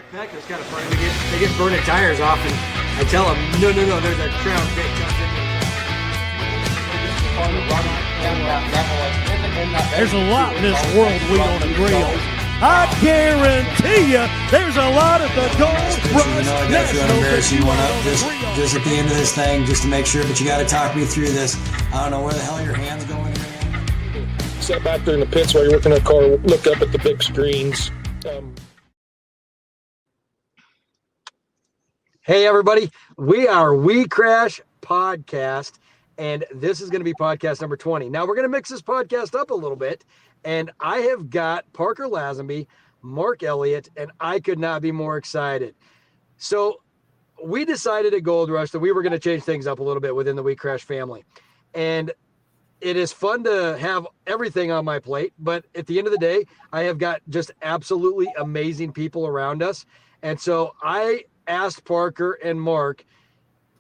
Heck, it's kind of funny. They get burning tires off, and I tell them, no, there's a crown big jump in there. There's a lot in this world we don't agree on. I guarantee you, there's a lot at the WeCrash Nationals you one up just at the end of this thing, just to make sure. But you got to talk me through this. I don't know where the hell your hands going, man. Sit back there in the pits while you're working on the car. Look up at the big screens. Hey, everybody. We are WeCrash Podcast, and this is going to be podcast number 20. Now, we're going to mix this podcast up a little bit, and I have got Parker Lazenby, Mark Elliott, and I could not be more excited. So we decided at Gold Rush that we were going to change things up a little bit within the WeCrash family, and it is fun to have everything on my plate, but at the end of the day, I have got just absolutely amazing people around us, and so I asked Parker and Mark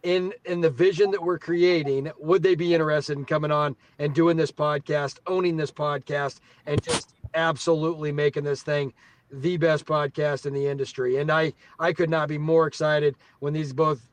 in the vision that we're creating, would they be interested in coming on and doing this podcast, owning this podcast, and just absolutely making this thing the best podcast in the industry. And I could not be more excited when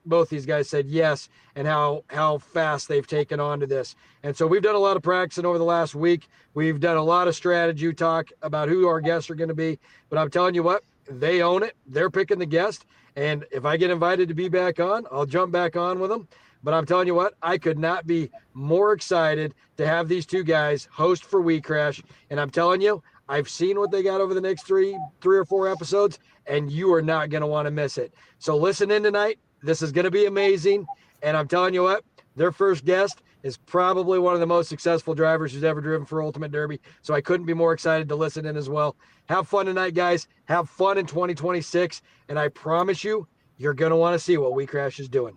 both these guys said yes, and how fast they've taken on to this. And so we've done a lot of practicing over the last week. We've done a lot of strategy talk about who our guests are going to be, but I'm telling you what, they own it. They're picking the guest. And if I get invited to be back on, I'll jump back on with them. But I'm telling you what, I could not be more excited to have these two guys host for WeCrash. And I'm telling you, I've seen what they got over the next three or four episodes, and you are not going to want to miss it. So listen in tonight. This is going to be amazing. And I'm telling you what, their first guest is probably one of the most successful drivers who's ever driven for Ultimate Derby. So I couldn't be more excited to listen in as well. Have fun tonight, guys. Have fun in 2026. And I promise you, you're going to want to see what WeCrash is doing.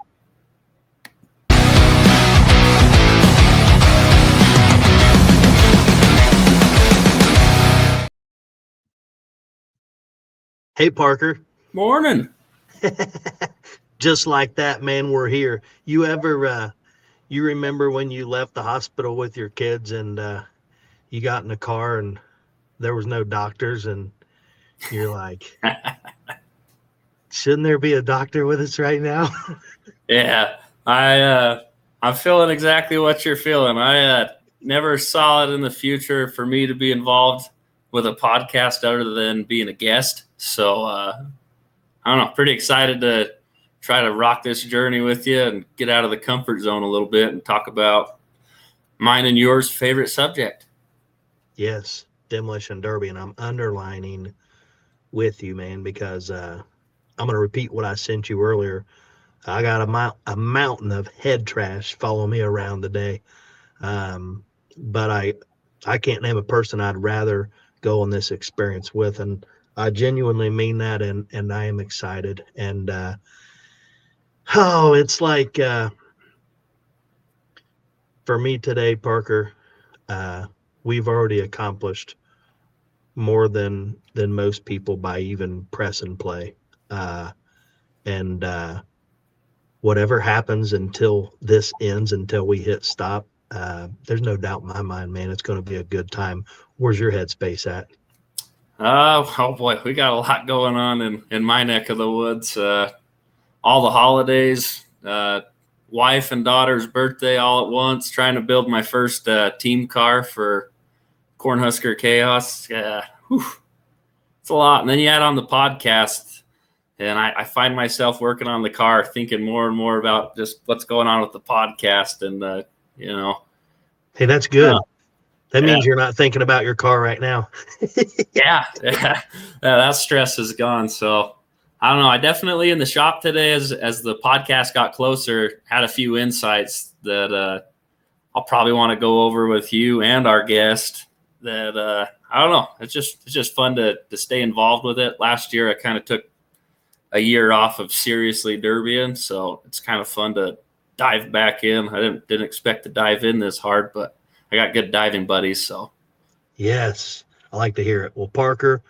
Hey, Parker. Morning. Just like that, man, we're here. You ever, you remember when you left the hospital with your kids and you got in the car and there was no doctors and you're like, shouldn't there be a doctor with us right now? Yeah, I'm feeling exactly what you're feeling. I never saw it in the future for me to be involved with a podcast other than being a guest. So I don't know, pretty excited to try to rock this journey with you and get out of the comfort zone a little bit and talk about mine and yours favorite subject. Yes, Demolition Derby, and I'm underlining with you, man, because I'm going to repeat what I sent you earlier. I got a mountain of head trash following me around today, but I can't name a person I'd rather go on this experience with, and I genuinely mean that, and I am excited. And it's like for me today, Parker, we've already accomplished more than most people by even press and play. And whatever happens until this ends, until we hit stop, there's no doubt in my mind, man, it's going to be a good time. Where's your headspace at? Oh boy, we got a lot going on in my neck of the woods. All the holidays, wife and daughter's birthday all at once, trying to build my first team car for Cornhusker Chaos. It's a lot. And then you add on the podcast, and I find myself working on the car, thinking more and more about just what's going on with the podcast. And, Hey, that's good. That means you're not thinking about your car right now. Yeah, that stress is gone. So I don't know. I definitely in the shop today, as the podcast got closer, had a few insights that I'll probably want to go over with you and our guest. That I don't know. It's just fun to stay involved with it. Last year, I kind of took a year off of seriously derbying, so it's kind of fun to dive back in. I didn't expect to dive in this hard, but I got good diving buddies. So yes, I like to hear it. Well, Parker,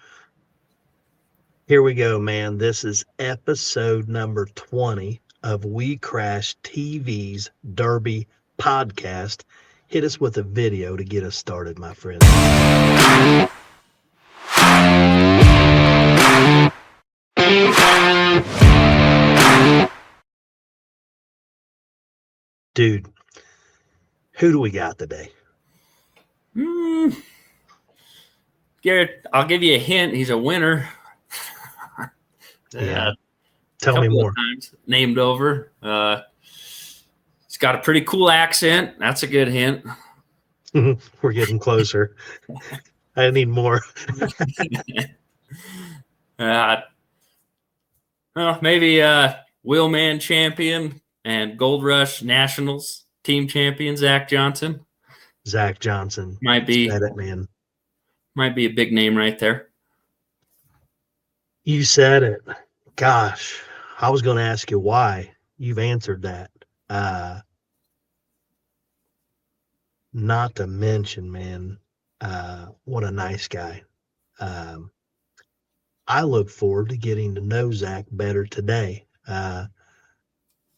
here we go, man. This is episode number 20 of WeCrash TV's Derby podcast. Hit us with a video to get us started, my friend. Dude, who do we got today? Garrett, I'll give you a hint. He's a winner. Yeah. Tell me more. Times named over. He's got a pretty cool accent. That's a good hint. We're getting closer. I need more. Maybe Wheelman Champion and Gold Rush Nationals team champion Zach Johnson. Zach Johnson. Might be. Said it, man. Might be a big name right there. You said it. Gosh, I was going to ask you why. You've answered that. Not to mention, man, what a nice guy. I look forward to getting to know Zach better today.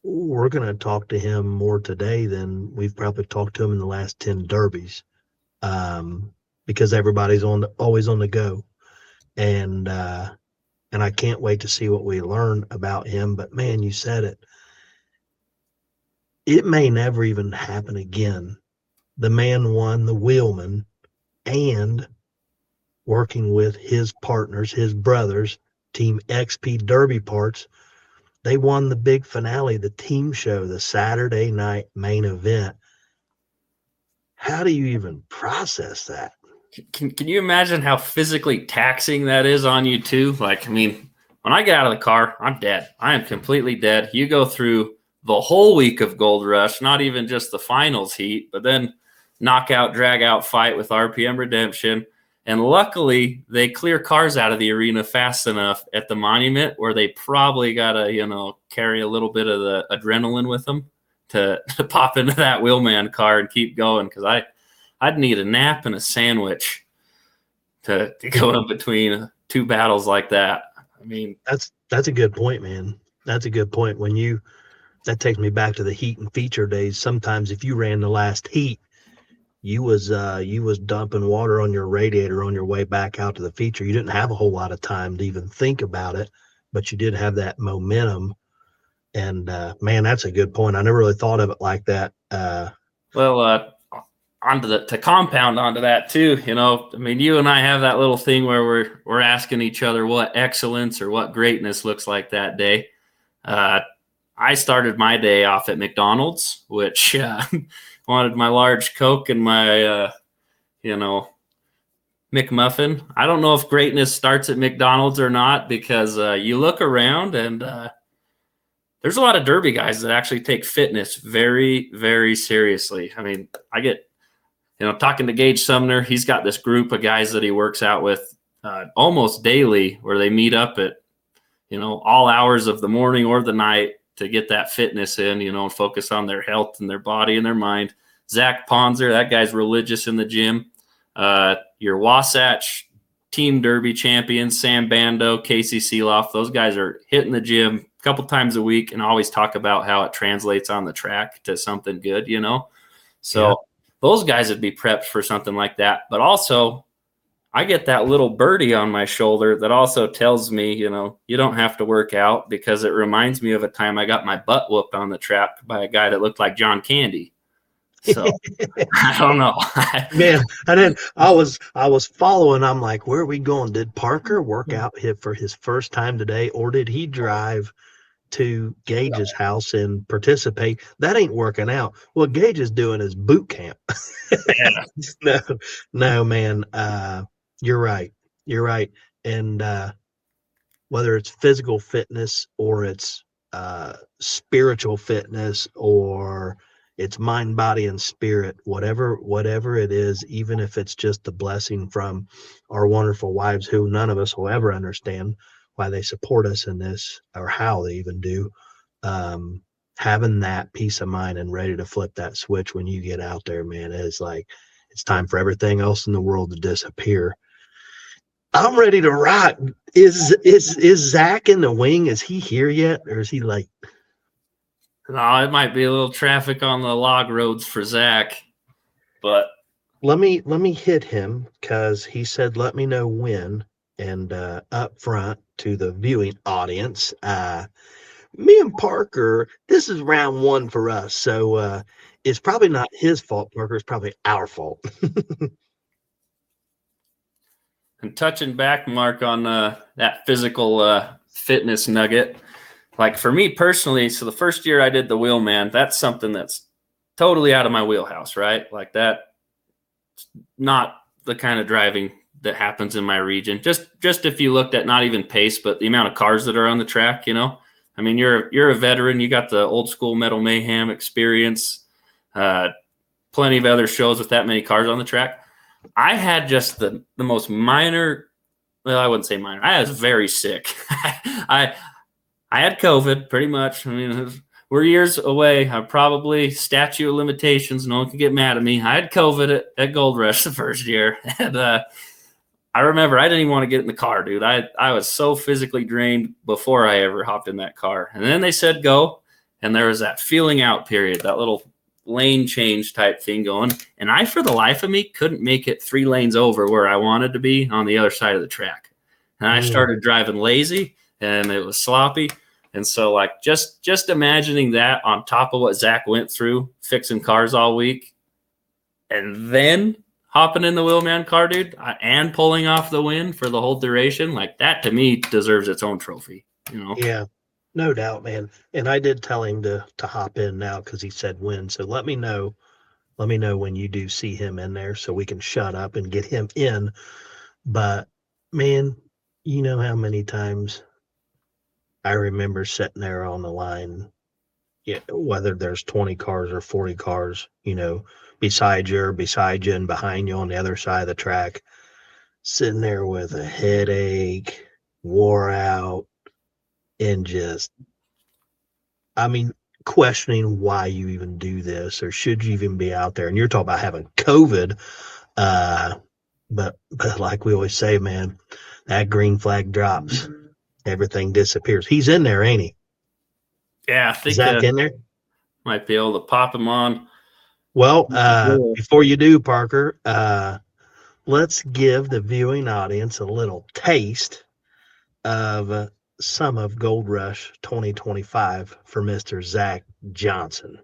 We're going to talk to him more today than we've probably talked to him in the last 10 derbies, because everybody's always on the go. And I can't wait to see what we learn about him. But, man, you said it. It may never even happen again. The man won the Wheelman, and working with his partners, his brothers, Team XP Derby Parts, they won the big finale, the team show, the Saturday night main event. How do you even process that? Can you imagine how physically taxing that is on you too? Like, I mean, when I get out of the car, I'm dead. I am completely dead. You go through the whole week of Gold Rush, not even just the finals heat, but then knockout, drag out fight with RPM Redemption. And luckily, they clear cars out of the arena fast enough at the monument where they probably got to, carry a little bit of the adrenaline with them to pop into that Wheelman car and keep going. Because I'd need a nap and a sandwich to go in between two battles like that. I mean, that's a good point, man. That's a good point. That takes me back to the heat and feature days. Sometimes if you ran the last heat, you was dumping water on your radiator on your way back out to the feature. You didn't have a whole lot of time to even think about it, but you did have that momentum. And man, that's a good point. I never really thought of it like that. To compound onto that too, I mean, you and I have that little thing where we're asking each other what excellence or what greatness looks like that day. I started my day off at McDonald's, which wanted my large Coke and my, McMuffin. I don't know if greatness starts at McDonald's or not, because you look around and there's a lot of derby guys that actually take fitness very, very seriously. I mean, I get, talking to Gage Sumner, he's got this group of guys that he works out with almost daily, where they meet up at, all hours of the morning or the night to get that fitness in, and focus on their health and their body and their mind. Zach Ponzer, that guy's religious in the gym. Your Wasatch Team Derby champion, Sam Bando, Casey Seeloff, those guys are hitting the gym a couple times a week and always talk about how it translates on the track to something good, So those guys would be prepped for something like that. But also, I get that little birdie on my shoulder that also tells me, you don't have to work out, because it reminds me of a time I got my butt whooped on the track by a guy that looked like John Candy. So I don't know. Man, I was following. I'm like, where are we going? Did Parker work out for his first time today, or did he drive to Gage's house and participate? That ain't working out. What Gage is doing is boot camp. No, man. You're right. And whether it's physical fitness or it's spiritual fitness or it's mind, body, and spirit, whatever it is, even if it's just the blessing from our wonderful wives, who none of us will ever understand why they support us in this or how they even do, having that peace of mind and ready to flip that switch when you get out there, man, is like, it's time for everything else in the world to disappear. I'm ready to rock. Is Zach in the wing? Is he here yet, or is he like? No, it might be a little traffic on the log roads for Zach, but let me hit him, because he said let me know when. And up front to the viewing audience, me and Parker, this is round one for us. So it's probably not his fault, Parker. It's probably our fault. And touching back, Mark, on that physical fitness nugget, like for me personally, so the first year I did the Wheelman, that's something that's totally out of my wheelhouse, right? Like that, not the kind of driving that happens in my region. Just if you looked at not even pace, but the amount of cars that are on the track, you know, I mean, you're a veteran. You got the old school Metal Mayhem experience, plenty of other shows with that many cars on the track. I had just the most minor, well, I wouldn't say minor. I was very sick. I had COVID pretty much. I mean, we're years away. I probably statute of limitations. No one can get mad at me. I had COVID at Gold Rush the first year. And I remember I didn't even want to get in the car, dude. I was so physically drained before I ever hopped in that car. And then they said go. And there was that feeling out period, that little lane change type thing going. And I, for the life of me, couldn't make it 3 lanes over where I wanted to be on the other side of the track. And I started driving lazy and it was sloppy. And so like just imagining that on top of what Zach went through fixing cars all week and then hopping in the Wheelman car, dude, and pulling off the win for the whole duration, like that to me deserves its own trophy, you know? Yeah. No doubt, man. And I did tell him to hop in now because he said win. So let me know when you do see him in there so we can shut up and get him in. But man, you know how many times I remember sitting there on the line, whether there's 20 cars or 40 cars, you know, beside you and behind you on the other side of the track, sitting there with a headache, wore out, and just, I mean, questioning why you even do this or should you even be out there. And you're talking about having COVID. But like we always say, man, that green flag drops, everything disappears. He's in there, ain't he? Yeah, I think Zach in there? might be able to pop him on. Well, before you do, Parker, let's give the viewing audience a little taste of some of Gold Rush 2025 for Mr. Zach Johnson.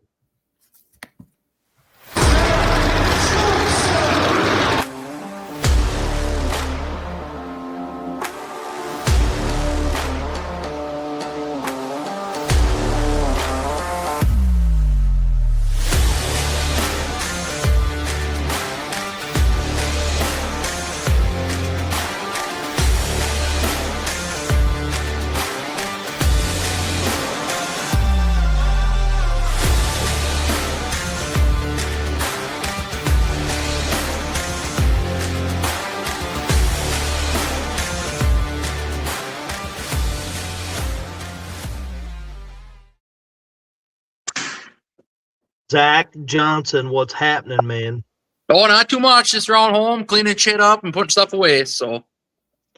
Zach Johnson, what's happening, man? Oh, not too much. Just around home, cleaning shit up and putting stuff away. So,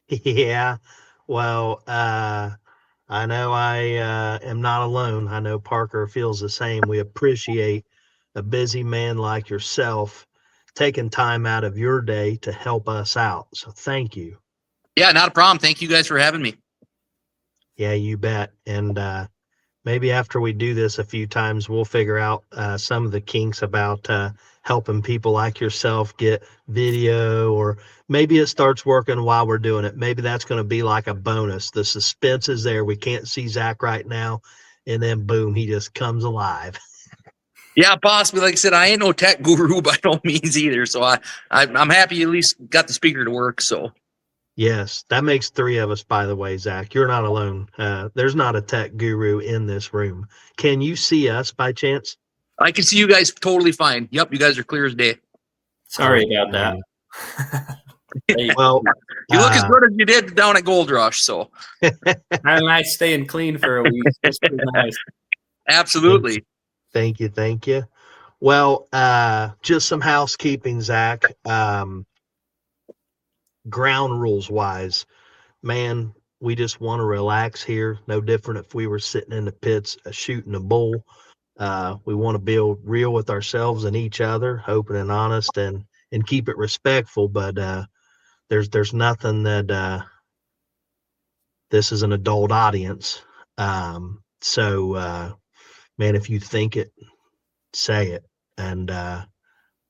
Yeah, well, I know I am not alone. I know Parker feels the same. We appreciate a busy man like yourself taking time out of your day to help us out. So thank you. yeah, not a problem. Thank you guys for having me. Yeah, you bet. And maybe after we do this a few times, we'll figure out some of the kinks about helping people like yourself get video, or maybe it starts working while we're doing it. Maybe that's going to be like a bonus. The suspense is there. We can't see Zach right now. And then boom, he just comes alive. Yeah, possibly. Like I said, I ain't no tech guru by no means either. So I'm happy you at least got the speaker to work. So Yes, that makes 3 of us, by the way, Zach. You're not alone. There's not a tech guru in this room. Can you see us by chance? I can see you guys totally fine. Yep, you guys are clear as day. Sorry about that. Hey, Well, You look as good as you did down at Gold Rush. So I'm nice staying clean for a week. It's pretty nice. absolutely. thank you. Well, just some housekeeping, Zach. Ground rules wise, man, we just want to relax here. No different if we were sitting in the pits shooting a bull. We want to be real with ourselves and each other, open and honest, and keep it respectful. But there's nothing that this is an adult audience. So, man, if you think it, say it. And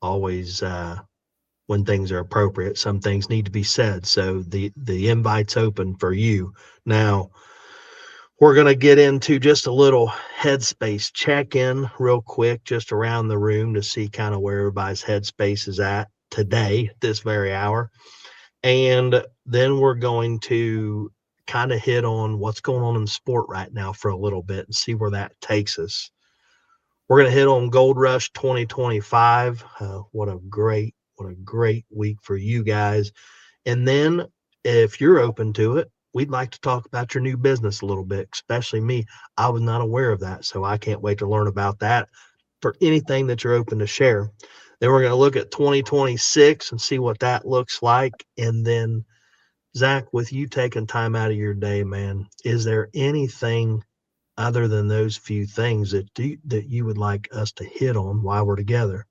always when things are appropriate, some things need to be said. So the invite's open for you. Now, we're going to get into just a little headspace check-in real quick, just around the room to see kind of where everybody's headspace is at today, this very hour. And then we're going to kind of hit on what's going on in the sport right now for a little bit and see where that takes us. We're going to hit on Gold Rush 2025. What a great week for you guys. And then if you're open to it, we'd like to talk about your new business a little bit, especially me. I was not aware of that, so I can't wait to learn about that for anything that you're open to share. Then we're going to look at 2026 and see what that looks like. And then, Zach, with you taking time out of your day, man, is there anything other than those few things that you would like us to hit on while we're together?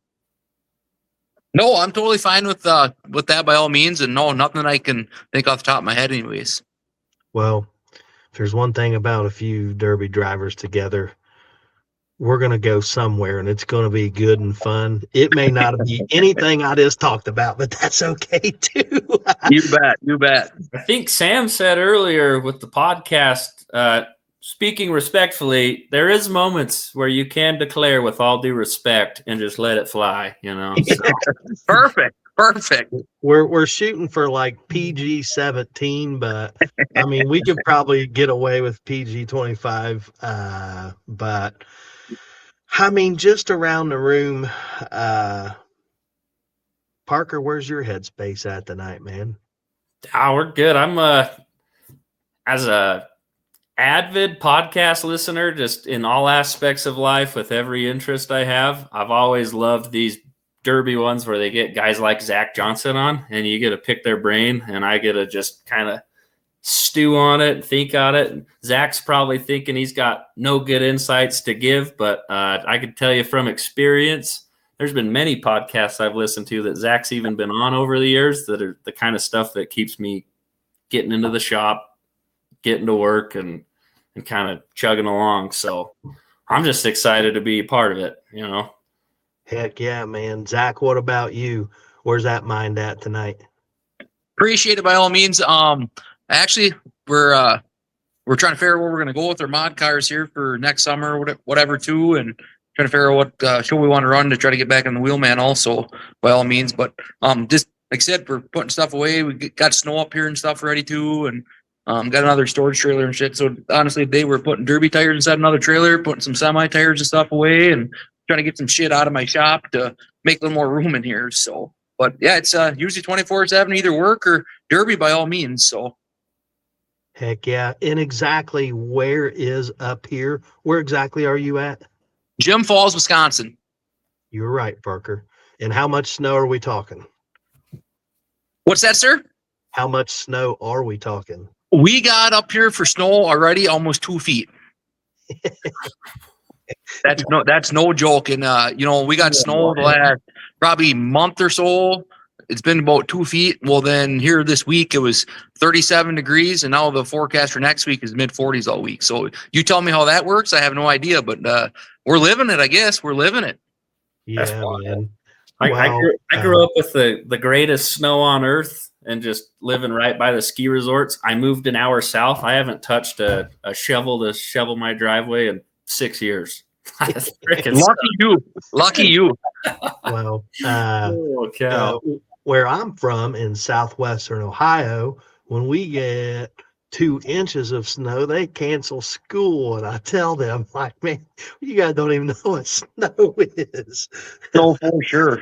No, I'm totally fine with that by all means. And no, nothing I can think off the top of my head anyways. Well, if there's one thing about a few Derby drivers together, we're going to go somewhere and it's going to be good and fun. It may not be anything I just talked about, but that's okay too. You bet. I think Sam said earlier with the podcast, speaking respectfully, there is moments where you can declare with all due respect and just let it fly, So. Perfect. We're shooting for like PG-17, but I mean, we could probably get away with PG-25. But I mean, just around the room, Parker, where's your headspace at tonight, man? We're good. I'm as a avid podcast listener, just in all aspects of life with every interest I have. I've always loved these Derby ones where they get guys like Zach Johnson on and you get to pick their brain and I get to just kind of stew on it, think on it. Zach's probably thinking he's got no good insights to give, but I can tell you from experience, there's been many podcasts I've listened to that Zach's even been on over the years that are the kind of stuff that keeps me getting into the shop, getting to work and kind of chugging along. So I'm just excited to be a part of it, Heck yeah, man. Zach, what about you? Where's that mind at tonight? Appreciate it by all means. Actually, we're trying to figure out where we're going to go with our mod cars here for next summer, whatever too, and trying to figure out what show we want to run to try to get back on the Wheelman also by all means. But just like I said, we're putting stuff away. We got snow up here and stuff ready too, and got another storage trailer and shit. So honestly, today we're putting Derby tires inside another trailer, putting some semi tires and stuff away, and trying to get some shit out of my shop to make a little more room in here. So, but yeah, it's usually 24/7, either work or Derby by all means. So, heck yeah. And exactly where is up here? Where exactly are you at? Jim Falls, Wisconsin. You're right, Parker. And how much snow are we talking? What's that, sir? How much snow are we talking? We got up here for snow already almost 2 feet. That's no joke. And we got snow the last probably month or so. It's been about 2 feet. Well, then here this week it was 37 degrees, and now the forecast for next week is mid-40s all week. So you tell me how that works. I have no idea, but we're living it. I guess we're living it. Yeah, man. I grew up with the greatest snow on earth and just living right by the ski resorts. I moved an hour south. I haven't touched a shovel to shovel my driveway in 6 years. Lucky you. Well, where I'm from in southwestern Ohio, when we get 2 inches of snow, they cancel school. And I tell them, like, man, you guys don't even know what snow is. No,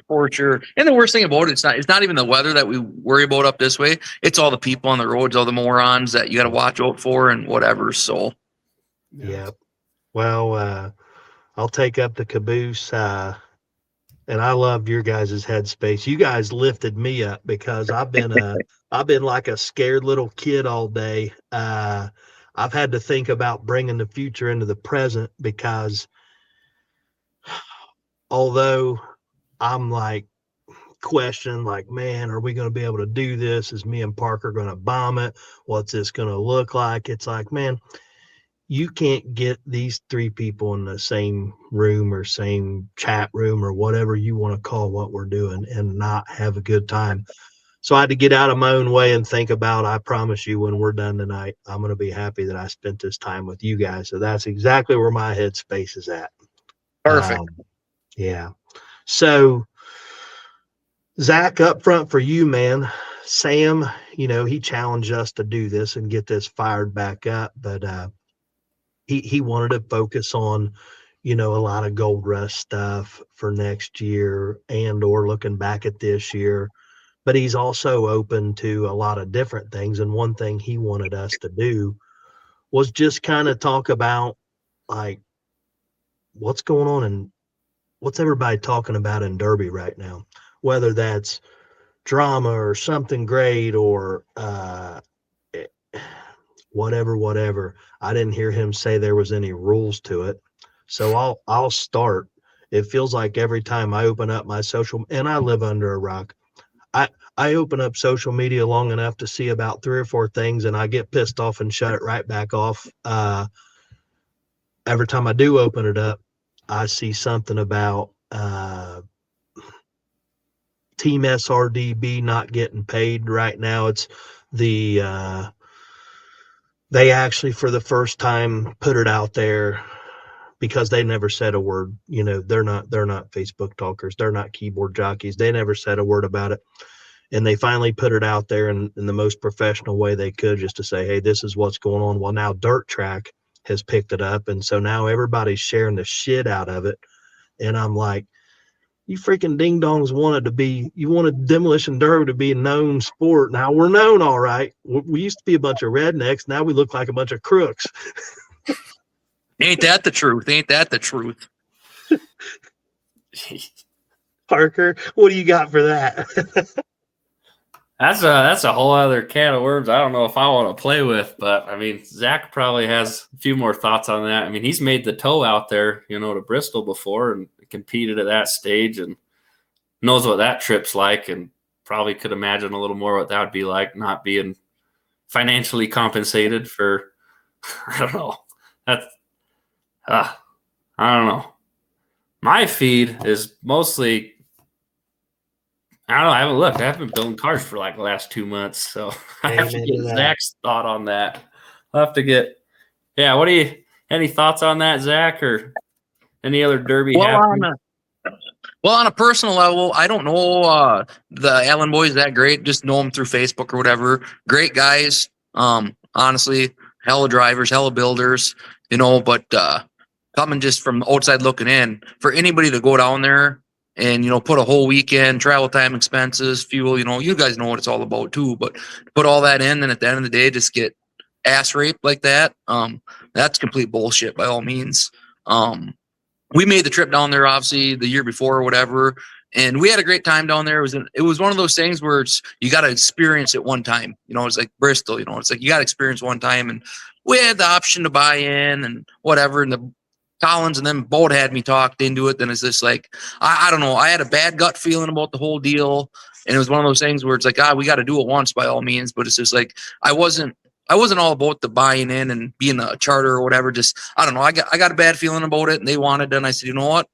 for sure. And the worst thing about it, it's not even the weather that we worry about up this way. It's all the people on the roads, all the morons that you got to watch out for and whatever. So, yeah. Well, I'll take up the caboose. And I love your guys' headspace. You guys lifted me up because I've been like a scared little kid all day. I've had to think about bringing the future into the present because although I'm like questioning, like, man, are we going to be able to do this? Is me and Parker going to bomb it? What's this going to look like? It's like, man, you can't get these three people in the same room or same chat room or whatever you want to call what we're doing and not have a good time. So I had to get out of my own way and think about, I promise you, when we're done tonight, I'm going to be happy that I spent this time with you guys. So that's exactly where my headspace is at. Perfect. Yeah. So Zach, up front for you, man. Sam, he challenged us to do this and get this fired back up, but he wanted to focus on, a lot of Gold Rush stuff for next year or looking back at this year. But he's also open to a lot of different things. And one thing he wanted us to do was just kind of talk about, like, what's going on and what's everybody talking about in Derby right now, whether that's drama or something great or whatever. I didn't hear him say there was any rules to it. So I'll start. It feels like every time I open up my social, and I live under a rock, I open up social media long enough to see about 3 or 4 things, and I get pissed off and shut it right back off. Every time I do open it up, I see something about Team SRDB not getting paid right now. It's they actually, for the first time, put it out there because they never said a word. They're not Facebook talkers. They're not keyboard jockeys. They never said a word about it. And they finally put it out there in the most professional way they could, just to say, hey, this is what's going on. Well, now Dirt Track has picked it up. And so now everybody's sharing the shit out of it. And I'm like, you freaking ding-dongs you wanted Demolition Derby to be a known sport. Now we're known, all right. We used to be a bunch of rednecks. Now we look like a bunch of crooks. Ain't that the truth? Parker, what do you got for that? That's a whole other can of worms. I don't know if I want to play with, but I mean, Zach probably has a few more thoughts on that. I mean, he's made the tow out there, to Bristol before and competed at that stage and knows what that trip's like, and probably could imagine a little more what that would be like, not being financially compensated for. I don't know. I don't know. My feed is mostly. I don't know. I haven't looked. I haven't been building cars for like the last 2 months, so I have to get Zach's thought on that. I'll have to get. Yeah, any thoughts on that, Zach, or any other Derby? On a personal level, I don't know the Allen boys that great. Just know them through Facebook or whatever. Great guys. Honestly, hella drivers, hella builders. But coming just from outside looking in, for anybody to go down there and, put a whole weekend, travel time, expenses, fuel, you guys know what it's all about too, but put all that in and at the end of the day, just get ass raped like that. That's complete bullshit by all means. We made the trip down there, obviously, the year before or whatever, and we had a great time down there. It was one of those things where you got to experience it one time. It's like Bristol, it's like you got to experience one time, and we had the option to buy in and whatever, and the Collins and then Bolt had me talked into it. Then it's just like, I don't know. I had a bad gut feeling about the whole deal. And it was one of those things where it's like, we got to do it once by all means. But it's just like, I wasn't all about the buying in and being a charter or whatever. Just, I don't know. I got a bad feeling about it and they wanted it. And I said, you know what?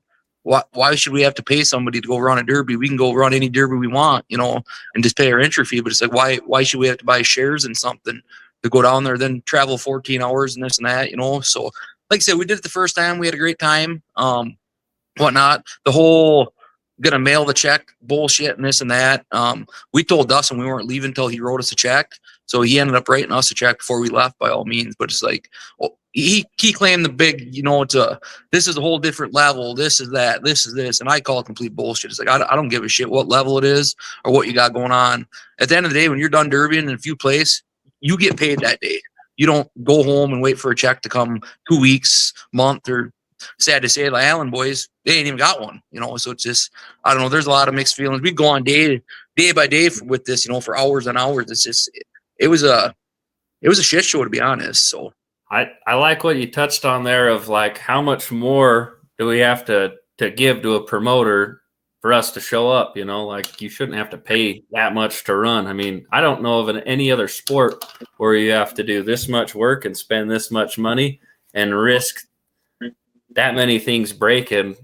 Why should we have to pay somebody to go run a derby? We can go run any derby we want, and just pay our entry fee. But it's like, why should we have to buy shares in something to go down there, then travel 14 hours and this and that, So, like I said, we did it the first time. We had a great time, whatnot. The whole gonna mail the check bullshit and this and that. We told Dustin we weren't leaving until he wrote us a check. So he ended up writing us a check before we left by all means. But it's like, he claimed the big, this is a whole different level. This is that, this is this. And I call it complete bullshit. It's like, I don't give a shit what level it is or what you got going on. At the end of the day, when you're done derbying, and if you place, you get paid that day. You don't go home and wait for a check to come 2 weeks, month, or sad to say, the Allen boys, they ain't even got one, So it's just, I don't know. There's a lot of mixed feelings. We go on day by day with this, for hours and hours. It's just, it was a shit show, to be honest. So I like what you touched on there of like, how much more do we have to give to a promoter for us to show up? Like, you shouldn't have to pay that much to run. I mean, I don't know of any other sport where you have to do this much work and spend this much money and risk that many things breaking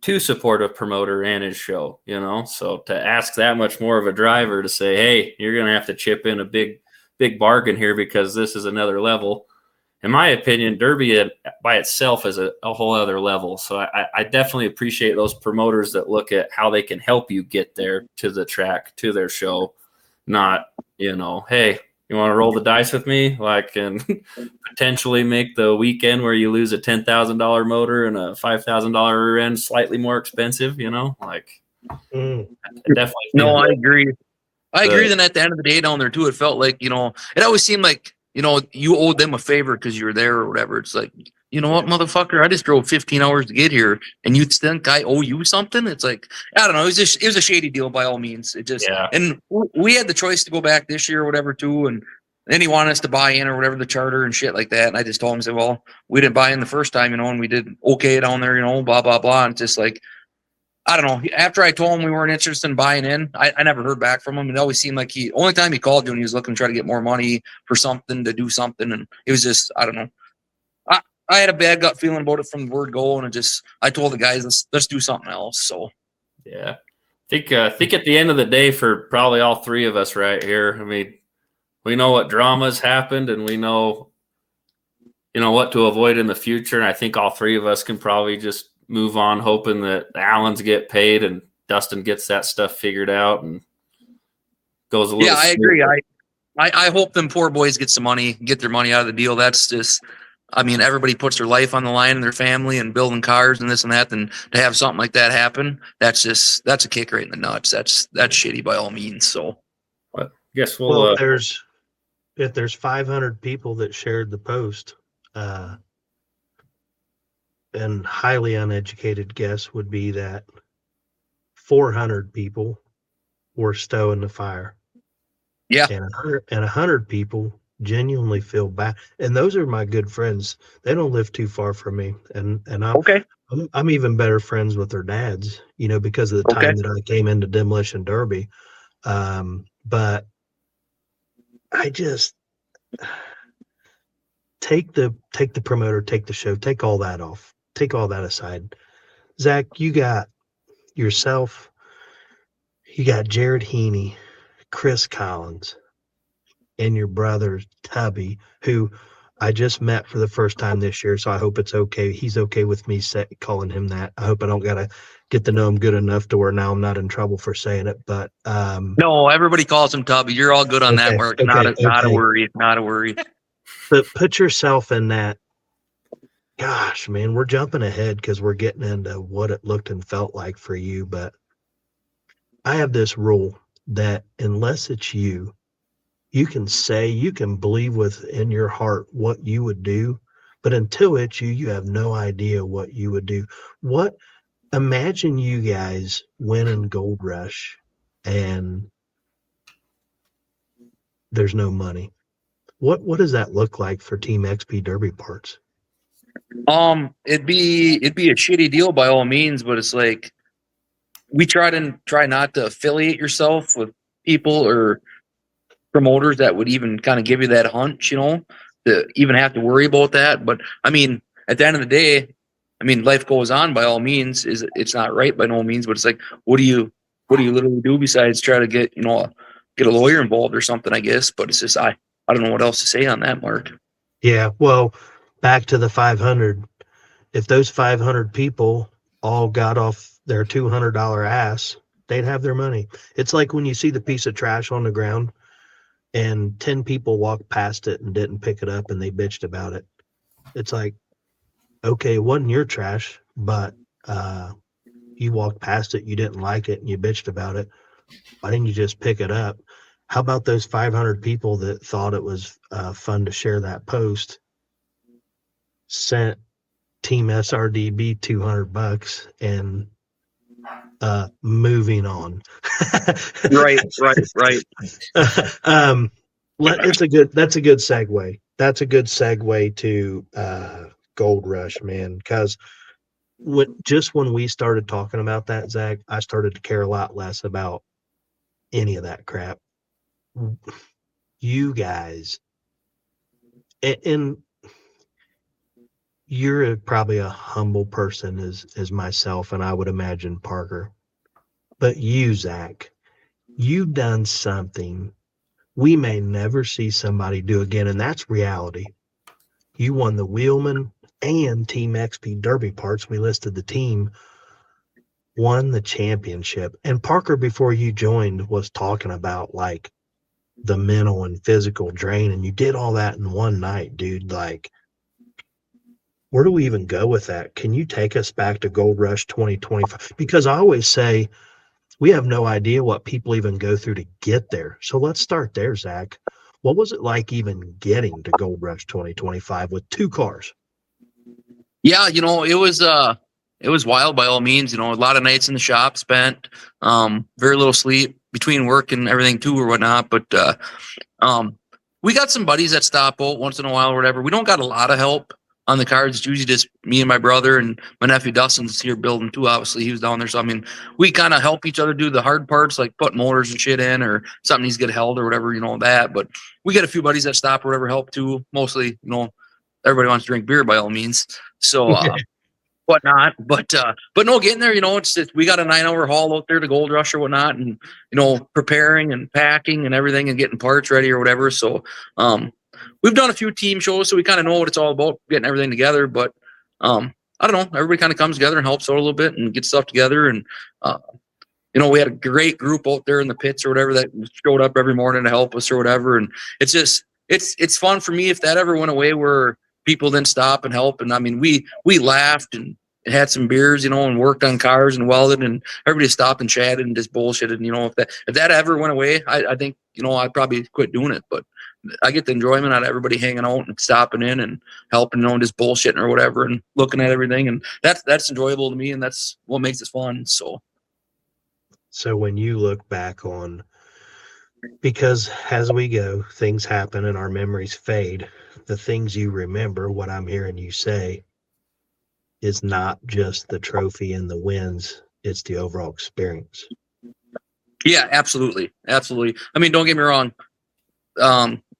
to support a promoter and his show, you know? So to ask that much more of a driver to say, hey, you're going to have to chip in a big bargain here because this is another level. In my opinion, Derby by itself is a whole other level. So I definitely appreciate those promoters that look at how they can help you get there to the track, to their show, not, you know, hey, you want to roll the dice with me? Like, and potentially make the weekend where you lose a $10,000 motor and a $5,000 rear end slightly more expensive, you know? Like, definitely. No, I agree. I agree. Then at the end of the day down there too, it felt like, you know, it always seemed like, you know, you owed them a favor because you were there or whatever. It's like, you know what, motherfucker, I just drove 15 hours to get here and you think I owe you something? It's like, I don't know. It was a shady deal by all means. It just, and we had the choice to go back this year or whatever too. And then he wanted us to buy in or whatever, the charter and shit like that. And I just told him, I said, well, we didn't buy in the first time, you know, and we did okay down there, you know, blah, blah, blah. And it's just like, I don't know. After I told him we weren't interested in buying in, I never heard back from him. It always seemed like only time he called you when he was looking to try to get more money for something, to do something. And it was just, I don't know. I had a bad gut feeling about it from the word go. And I told the guys, let's do something else. So, yeah. I think at the end of the day for probably all three of us right here, I mean, we know what dramas happened and we know, you know, what to avoid in the future. And I think all three of us can probably just move on hoping that the Allens get paid and Dustin gets that stuff figured out and goes a little. Yeah, I agree. I hope them poor boys get some money, get their money out of the deal. That's just, I mean, everybody puts their life on the line and their family and building cars and this and that. And to have something like that happen, that's a kick right in the nuts. That's shitty by all means. So I guess we'll if there's 500 people that shared the post, and highly uneducated guess would be that 400 people were stowing the fire. Yeah. And 100 people genuinely feel bad. And those are my good friends. They don't live too far from me. And I'm even better friends with their dads, you know, because of the time that I came into Demolition Derby. But I just take the promoter, take the show, take all that off. Take all that aside. Zach, you got yourself, you got Jared Heaney, Chris Collins, and your brother Tubby, who I just met for the first time this year, so I hope it's okay. He's okay with me calling him that. I hope I don't got to get to know him good enough to where now I'm not in trouble for saying it. But no, everybody calls him Tubby. You're all good on that, Mark. Not a worry. Not a worry. But put yourself in that. Gosh, man, we're jumping ahead because we're getting into what it looked and felt like for you. But I have this rule that unless it's you can believe within your heart what you would do. But until it's you have no idea what you would do. Imagine you guys winning Gold Rush and there's no money. What does that look like for Team XP Derby parts? It'd be a shitty deal by all means, but it's like we try not to affiliate yourself with people or promoters that would even kind of give you that hunch, you know, to even have to worry about that. But I mean, at the end of the day, I mean, life goes on by all means. It's not right by no means, but it's like, what do you literally do besides try to get a lawyer involved or something, I guess. But it's just I don't know what else to say on that, Mark. Yeah, well, back to the 500. If those 500 people all got off their $200 ass, they'd have their money. It's like when you see the piece of trash on the ground and 10 people walked past it and didn't pick it up and they bitched about it. It's like, okay, it wasn't your trash, but you walked past it, you didn't like it, and you bitched about it. Why didn't you just pick it up? How about those 500 people that thought it was fun to share that post, sent Team SRDB $200 and moving on. Right. That's a good segue. That's a good segue to Gold Rush, man, because when we started talking about that, Zach, I started to care a lot less about any of that crap. You guys, and you're probably a humble person as myself, and I would imagine Parker. But you, Zach, you've done something we may never see somebody do again, and that's reality. You won the Wheelman and Team XP Derby parts. We listed the team, won the championship. And Parker, before you joined, was talking about like the mental and physical drain, and you did all that in one night, dude. Like, where do we even go with that? Can you take us back to Gold Rush 2025? Because I always say we have no idea what people even go through to get there. So let's start there, Zach. What was it like even getting to Gold Rush 2025 with 2 cars? Yeah, it was wild by all means. A lot of nights in the shop spent, very little sleep between work and everything too or whatnot. But we got some buddies that stop out once in a while or whatever. We don't got a lot of help on the cars. It's usually just me and my brother, and my nephew Dustin's here building too. Obviously, he was down there. So, I mean, we kind of help each other do the hard parts, like put motors and shit in, or something needs to get held or whatever, that. But we got a few buddies that stop or whatever, help too. Mostly, everybody wants to drink beer by all means. So, whatnot. But no, getting there, we got a 9-hour haul out there to Gold Rush or whatnot, and, preparing and packing and everything and getting parts ready or whatever. So, we've done a few team shows, so we kind of know what it's all about, getting everything together. But I don't know, everybody kind of comes together and helps out a little bit and gets stuff together. And we had a great group out there in the pits or whatever that showed up every morning to help us or whatever. And it's just it's fun for me if that ever went away, where people didn't stop and help. And I mean, we laughed and had some beers, and worked on cars and welded, and everybody stopped and chatted and just bullshitted. And if that ever went away, I think I'd probably quit doing it. But I get the enjoyment out of everybody hanging out and stopping in and helping, just bullshitting or whatever and looking at everything. And that's enjoyable to me, and that's what makes it fun. So when you look back on, because as we go, things happen and our memories fade, the things you remember, what I'm hearing you say, is not just the trophy and the wins, it's the overall experience. Yeah, absolutely. Absolutely. I mean, don't get me wrong.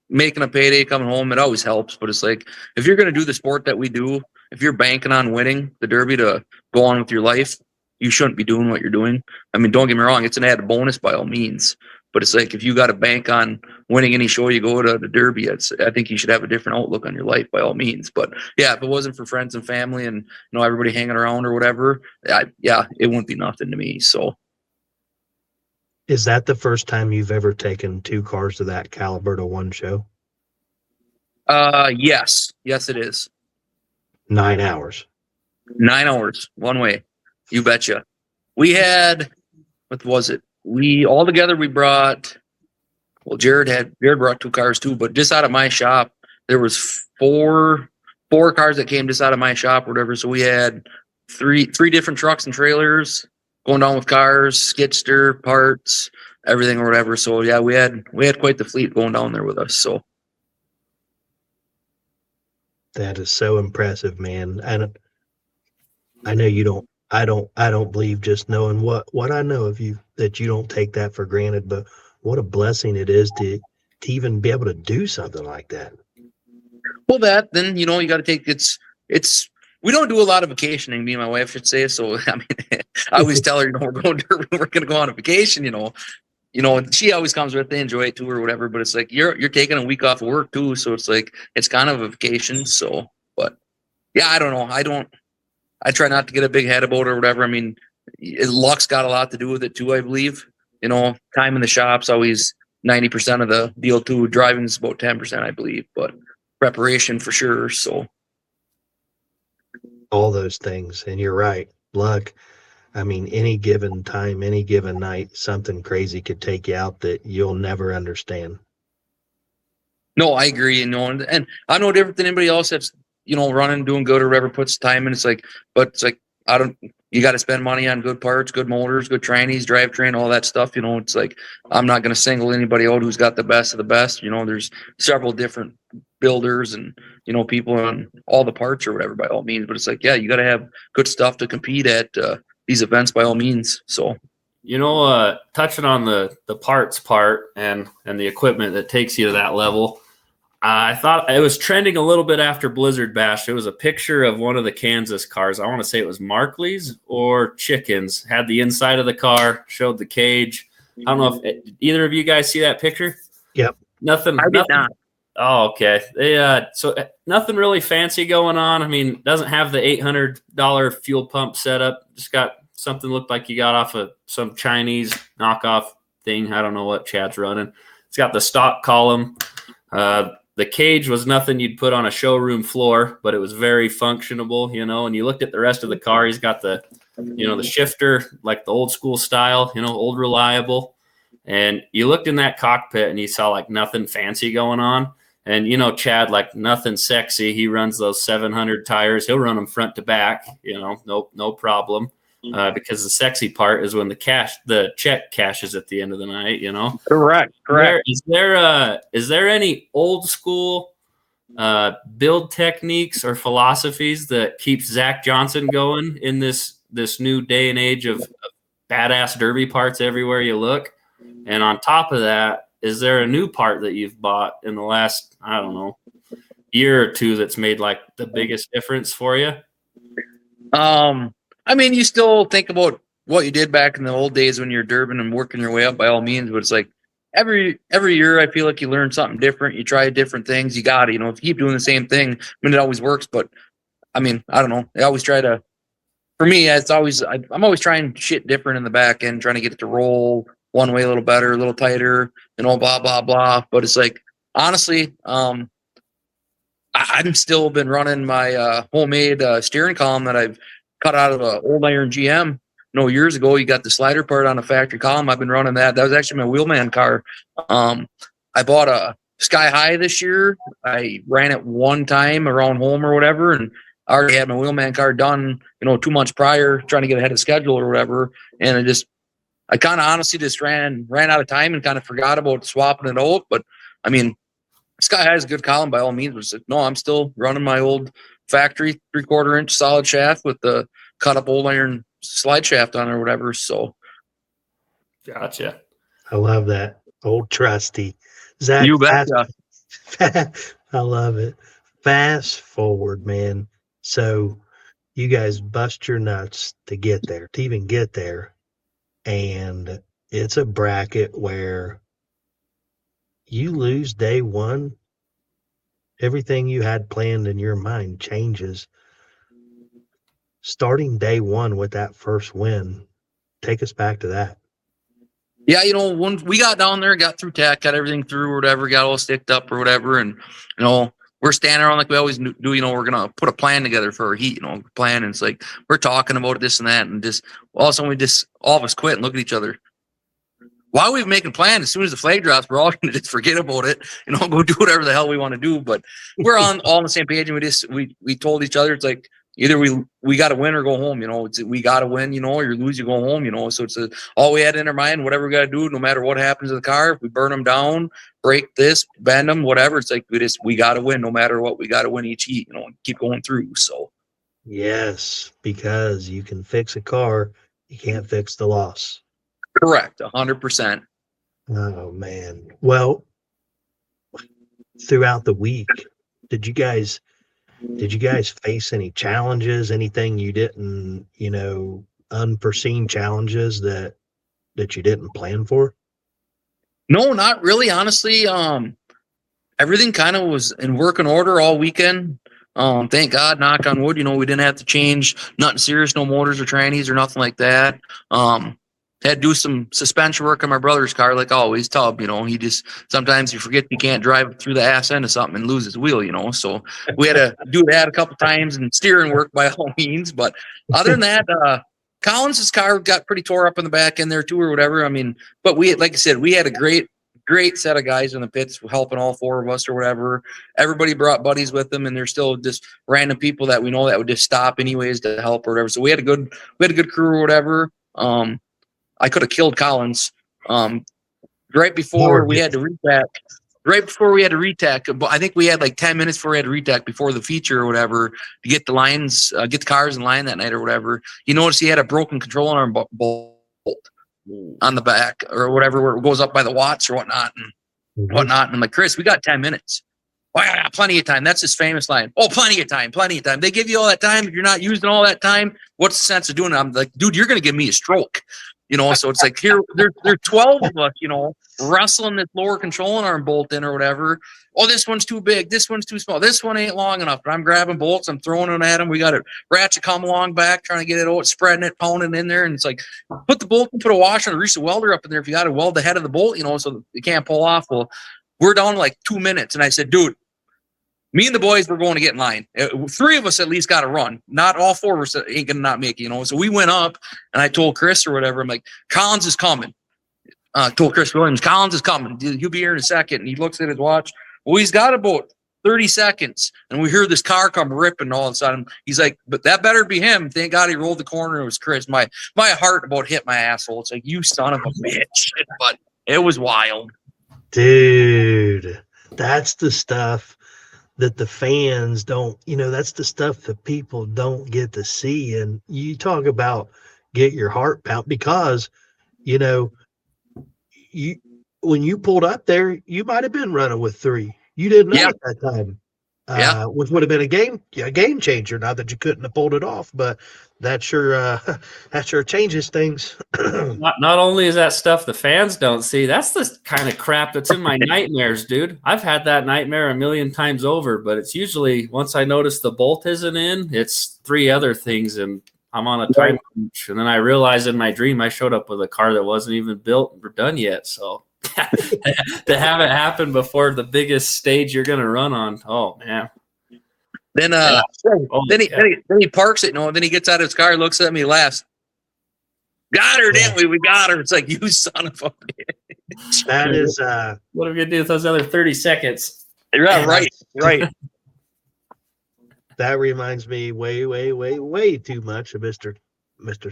Making a payday, coming home, it always helps. But it's like, if you're going to do the sport that we do, if you're banking on winning the Derby to go on with your life, you shouldn't be doing what you're doing. I mean, don't get me wrong. It's an added bonus by all means. But it's like, if you got to bank on winning any show you go to the Derby, I think you should have a different outlook on your life by all means. But yeah, if it wasn't for friends and family and, everybody hanging around or whatever, it wouldn't be nothing to me. So. Is that the first time you've ever taken 2 cars of that caliber to one show? Yes, it is. 9 hours. 9 hours, one way. You betcha. We had, what was it? We all together, we brought, well, Jared brought 2 cars too, but just out of my shop, there was four cars that came just out of my shop or whatever. So we had three different trucks and trailers going down with cars, skidster, parts, everything or whatever. So yeah, we had quite the fleet going down there with us. So that is so impressive, man. And I know you don't. I don't believe just knowing what I know of you that you don't take that for granted. But what a blessing it is to even be able to do something like that. Well, then you got to take it's. We don't do a lot of vacationing, me and my wife should say. So, I mean, I always tell her, we're going to go on a vacation, and she always comes with, they enjoy it too or whatever. But it's like, you're taking a week off of work too. So it's like, it's kind of a vacation. So, but yeah, I don't know. I try not to get a big head about it or whatever. I mean, luck's got a lot to do with it too, I believe. Time in the shop's always 90% of the deal too. Driving's about 10%, I believe, but preparation for sure. So. All those things. And you're right. Luck. I mean, any given time, any given night, something crazy could take you out that you'll never understand. No, I agree. And I'm no different than anybody else that's, running, doing good or whatever, puts time in. It's like, you got to spend money on good parts, good motors, good trannies, drivetrain, all that stuff. It's like, I'm not going to single anybody out who's got the best of the best. There's several different builders and, people on all the parts or whatever by all means. But it's like, yeah, you got to have good stuff to compete at these events by all means. So, touching on the parts part and the equipment that takes you to that level, I thought it was trending a little bit after Blizzard Bash. It was a picture of one of the Kansas cars. I want to say it was Markley's or Chickens. Had the inside of the car, showed the cage. I don't know if either of you guys see that picture. Yep. Nothing. I did not. Oh, okay. So nothing really fancy going on. I mean, doesn't have the $800 fuel pump setup. Just got something looked like you got off of some Chinese knockoff thing. I don't know what Chad's running. It's got the stock column. The cage was nothing you'd put on a showroom floor, but it was very functionable, and you looked at the rest of the car. He's got the shifter, like the old school style, old reliable. And you looked in that cockpit and you saw like nothing fancy going on. And, Chad, like nothing sexy. He runs those 700 tires. He'll run them front to back, no problem. Because the sexy part is when the check cashes at the end of the night, Correct. Is there any old school build techniques or philosophies that keeps Zach Johnson going in this new day and age of badass derby parts everywhere you look? And on top of that, is there a new part that you've bought in the last, I don't know, year or two that's made like the biggest difference for you? I mean, you still think about what you did back in the old days when you're derbing and working your way up by all means, but it's like every year I feel like you learn something different. You try different things. You got it. If you keep doing the same thing, I mean, it always works. But I mean, I don't know. I always try to. For me, I'm always trying shit different in the back end, trying to get it to roll one way a little better, a little tighter, blah blah blah. But it's like honestly, I'm still been running my homemade steering column that I've cut out of an old iron GM. Years ago, you got the slider part on a factory column. I've been running that. That was actually my Wheelman car. I bought a Sky High this year. I ran it one time around home or whatever, and I already had my Wheelman car done, 2 months prior, trying to get ahead of schedule or whatever. And I kind of honestly just ran out of time and kind of forgot about swapping it out. But I mean, Sky High is a good column by all means. But it's like, no, I'm still running my old factory 3/4 inch solid shaft with the cut up old iron slide shaft on it or whatever. So, gotcha. I love that old trusty Zach. You bet. I love it. Fast forward, man. So you guys bust your nuts to even get there. And it's a bracket where you lose day one. Everything you had planned in your mind changes. Starting day one with that first win, take us back to that. Yeah, when we got down there, got through tack, got everything through or whatever, got all sticked up or whatever, and we're standing around like we always do. We're gonna put a plan together for our heat. Plan, and it's like we're talking about this and that, and just all of a sudden all of us quit and look at each other. While we've making plans, as soon as the flag drops, we're all going to just forget about it, go do whatever the hell we want to do. But we're all on the same page, and we told each other, it's like either we got to win or go home. We got to win, or you lose, you go home. So it's all we had in our mind. Whatever we got to do, no matter what happens to the car, if we burn them down, break this, bend them, whatever. It's like we got to win, no matter what. We got to win each heat. Keep going through. So yes, because you can fix a car, you can't fix the loss. Correct, 100%. Oh man. Well, throughout the week, did you guys face any challenges? Anything you didn't, unforeseen challenges that you didn't plan for? No, not really. Honestly, everything kind of was in working order all weekend. Thank God, knock on wood. We didn't have to change nothing serious, no motors or trannies or nothing like that. Had to do some suspension work on my brother's car, like always. Tub, he just sometimes you forget you can't drive through the ass end of something and lose his wheel, So we had to do that a couple times and steering work by all means. But other than that, Collins's car got pretty tore up in the back end there too, or whatever. I mean, but like I said, we had a great set of guys in the pits helping all four of us or whatever. Everybody brought buddies with them, and they're still just random people that we know that would just stop anyways to help or whatever. So we had a good crew or whatever. I could have killed Collins right before we had to retack. Right before we had to retack, I think we had like 10 minutes before we had to retack before the feature or whatever to get the lines, get the cars in line that night or whatever. You notice he had a broken control arm bolt on the back or whatever, where it goes up by the watts or whatnot and whatnot. And I'm like, Chris, we got 10 minutes. Oh, yeah, plenty of time. That's his famous line. Oh, plenty of time, plenty of time. They give you all that time. If you're not using all that time, what's the sense of doing it? I'm like, dude, you're going to give me a stroke. So it's like here, there are 12 of us, wrestling this lower controlling arm bolt in or whatever. Oh, this one's too big. This one's too small. This one ain't long enough. But I'm grabbing bolts. I'm throwing them at him. We got a ratchet come along back, trying to get it out, spreading it, pounding in there. And it's like, put the bolt and put a washer and reach the welder up in there if you got to weld the head of the bolt, so you can't pull off. Well, we're down to like 2 minutes. And I said, dude, me and the boys were going to get in line. 3 of us at least got to run. Not all 4 of us ain't going to not make it, So we went up, and I told Chris or whatever, I'm like, Collins is coming. Told Chris Williams, Collins is coming. He'll be here in a second. And he looks at his watch. Well, he's got about 30 seconds. And we hear this car come ripping all of a sudden. He's like, but that better be him. Thank God he rolled the corner. It was Chris. My heart about hit my asshole. It's like, you son of a bitch. But it was wild. Dude, that's the stuff that the fans don't, that's the stuff that people don't get to see. And you talk about get your heart pounded because, when you pulled up there, you might have been running with 3. You didn't know at that time, which would have been a game changer. Not that you couldn't have pulled it off, but that sure changes things. Not only is that stuff the fans don't see, that's the kind of crap that's in my nightmares, dude. I've had that nightmare a million times over, but it's usually once I notice the bolt isn't in, it's 3 other things, and I'm on a time crunch. And then I realize in my dream I showed up with a car that wasn't even built or done yet. So to have it happen before the biggest stage you're going to run on, oh man. Then he parks it, then he gets out of his car, looks at me, laughs. Got her, didn't we? We got her. It's like, you son of a bitch. That is what are we gonna do with those other 30 seconds? Yeah, right. That reminds me way too much of Mr.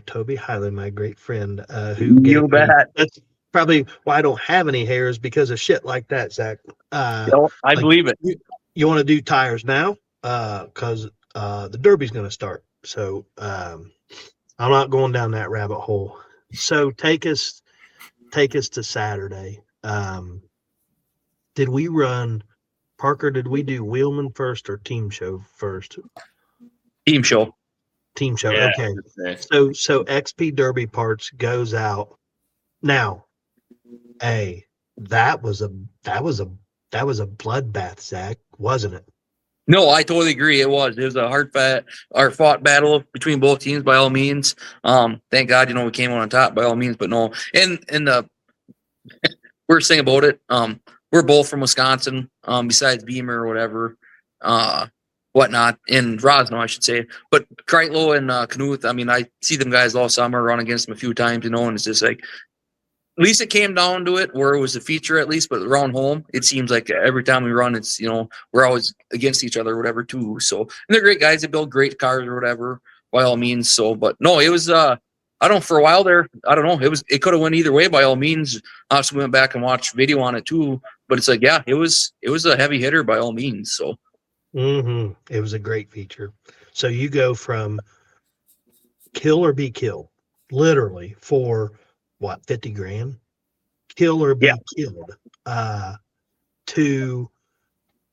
Toby Highland, my great friend, who you bet. That's probably why I don't have any hairs, because of shit like that, Zach. I believe it. You want to do tires now? Because the Derby's going to start. So I'm not going down that rabbit hole. So take us to Saturday. Did we run, Parker, did we do Wheelman first or team show first? Team show. Yeah, okay. So XP Derby parts goes out. Now, that was a bloodbath, Zach, wasn't it? No, I totally agree. It was a hard-fought battle between both teams by all means. Thank God, we came on top by all means, but no. And the worst thing about it, we're both from Wisconsin, besides Beamer or whatever, whatnot, in Rosno, I should say. But Kreitlow and Knuth, I see them guys all summer, run against them a few times, and it's just like, at least it came down to it where it was a feature at least, but around home, it seems like every time we run, it's, we're always against each other or whatever too. So, and they're great guys. They build great cars or whatever by all means. So, but no, it was, I don't know, for a while there, I don't know. It could have went either way by all means. Obviously we went back and watched video on it too, but it's like, yeah, it was a heavy hitter by all means. So. It was a great feature. So you go from kill or be killed, literally, for what, 50 grand? Kill or be killed, to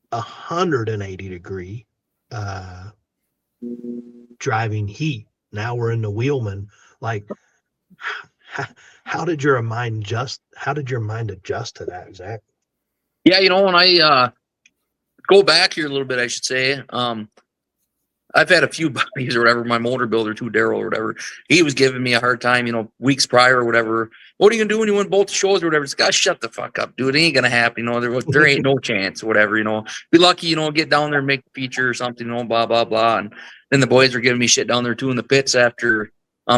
180 degree driving heat. Now we're in the Wheelman. Like, how did your mind adjust to that, Zach? Yeah, when I go back here a little bit, I should say, I've had a few buddies or whatever, my motor builder too, Daryl or whatever. He was giving me a hard time, weeks prior or whatever. What are you gonna do when you win both shows or whatever? It's got shut the fuck up, dude. It ain't gonna happen. There ain't no chance or whatever. Be lucky, get down there and make a feature or something. Blah blah blah. And then the boys were giving me shit down there too in the pits after,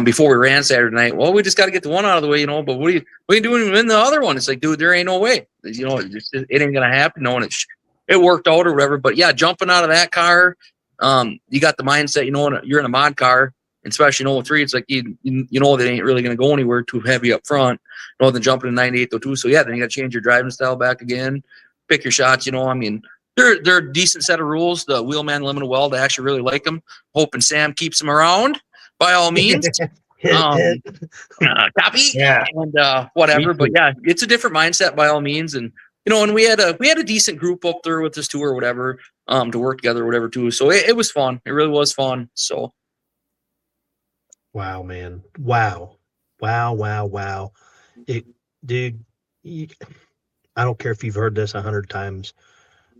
before we ran Saturday night. Well, we just got to get the one out of the way, But what are you doing when you win the other one? It's like, dude, there ain't no way. It ain't gonna happen. And it worked out or whatever. But yeah, jumping out of that car. You got the mindset, you're in a mod car, especially in 03, it's like, you know that ain't really going to go anywhere too heavy up front, than jumping in 9802. So yeah, then you got to change your driving style back again, pick your shots, they're a decent set of rules. The Wheelman Limited Weld, I actually really like them. Hoping Sam keeps them around by all means. Copy. Yeah. And whatever. But yeah, it's a different mindset by all means. And and we had a decent group up there with us too, or whatever, to work together or whatever too. So it was fun. It really was fun. So. Wow, man. Wow. Dude, I don't care if you've heard this 100 times.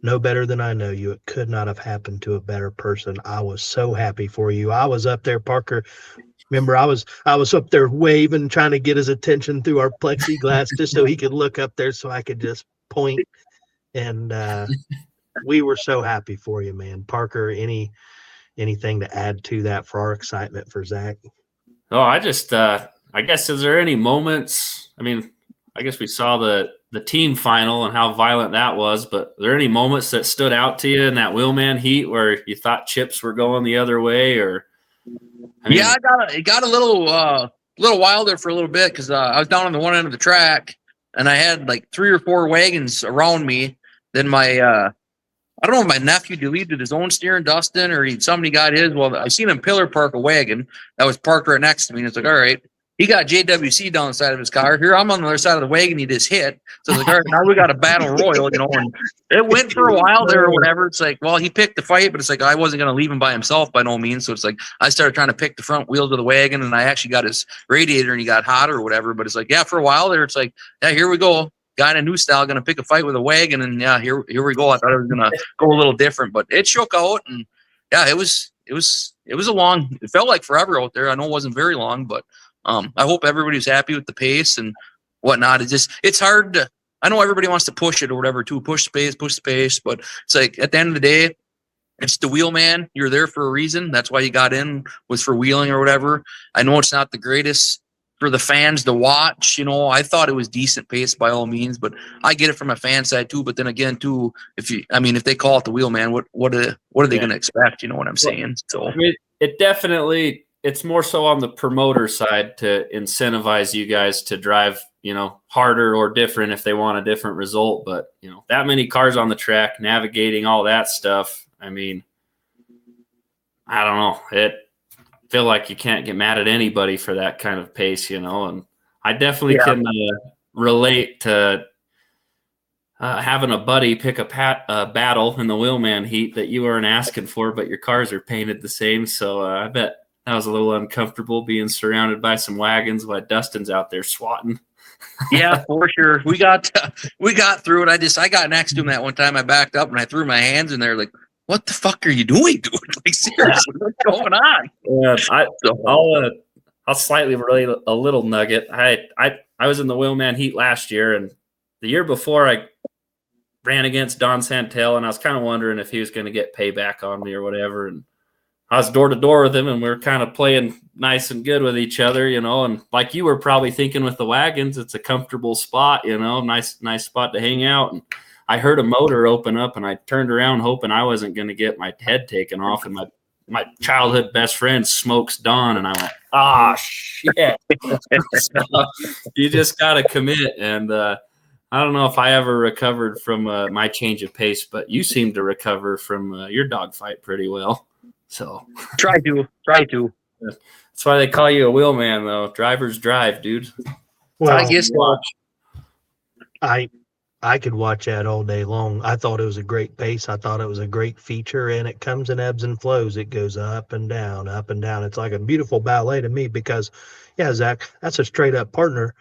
No better than I know you. It could not have happened to a better person. I was so happy for you. I was up there, Parker. Remember, I was up there waving, trying to get his attention through our plexiglass just so he could look up there so I could just point. And we were so happy for you, man. Parker, anything to add to that for our excitement for Zach? Oh, I guess, is there any moments? I mean, I guess we saw the team final and how violent that was, but are there any moments that stood out to you in that Wheelman heat where you thought chips were going the other way? Or it got a little wild there for a little bit because I was down on the one end of the track and I had like 3 or 4 wagons around me. Then my I don't know if my nephew deleted his own steering, Dustin, or somebody got his. Well, I seen him pillar park a wagon that was parked right next to me, and it's like, all right. He got JWC down the side of his car. Here, I'm on the other side of the wagon. He just hit. So it's like, all right, now we got a battle royal, and it went for a while there or whatever. It's like, well, he picked the fight, but it's like I wasn't going to leave him by himself by no means. So it's like I started trying to pick the front wheels of the wagon, and I actually got his radiator, and he got hotter or whatever. But it's like, yeah, for a while there, it's like, yeah, here we go. Guy in a new style going to pick a fight with a wagon, and yeah, here we go. I thought it was going to go a little different, but it shook out, and yeah, it was a long. It felt like forever out there. I know it wasn't very long, but. I hope everybody's happy with the pace and whatnot. It's hard to, I know everybody wants to push it or whatever too, push the pace, but it's like at the end of the day, it's the Wheelman. You're there for a reason. That's why you got in, was for wheeling or whatever. I know it's not the greatest for the fans to watch. I thought it was decent pace by all means, but I get it from a fan side too. But then again, too, if they call it the Wheelman, what are they going to expect? You know what I'm saying? So I mean, it definitely. It's more so on the promoter side to incentivize you guys to drive, harder or different if they want a different result. But, that many cars on the track, navigating all that stuff. I mean, I don't know. I feel like you can't get mad at anybody for that kind of pace, and I definitely can relate to having a buddy pick a battle in the Wheelman heat that you weren't asking for, but your cars are painted the same. So I bet that was a little uncomfortable being surrounded by some wagons while Dustin's out there swatting. Yeah, for sure. We got through it. I got next to him that one time. I backed up and I threw my hands in there like, what the fuck are you doing, dude? Like, seriously, what's going on? Yeah, I'll slightly relate a little nugget. I was in the Wheelman heat last year, and the year before I ran against Don Santel, and I was kind of wondering if he was going to get payback on me or whatever. And I was door to door with him, and we were kind of playing nice and good with each other, and like you were probably thinking with the wagons, it's a comfortable spot, nice spot to hang out. And I heard a motor open up, and I turned around hoping I wasn't going to get my head taken off, and my childhood best friend smokes Don, and I went, shit. So you just got to commit, and I don't know if I ever recovered from my change of pace, but you seem to recover from your dogfight pretty well. So try to. That's why they call you a Wheelman, though. Drivers drive, dude. Well, I guess I could watch that all day long. I thought it was a great pace. I thought it was a great feature, and it comes in ebbs and flows. It goes up and down, up and down. It's like a beautiful ballet to me because, yeah, Zach, that's a straight up partner.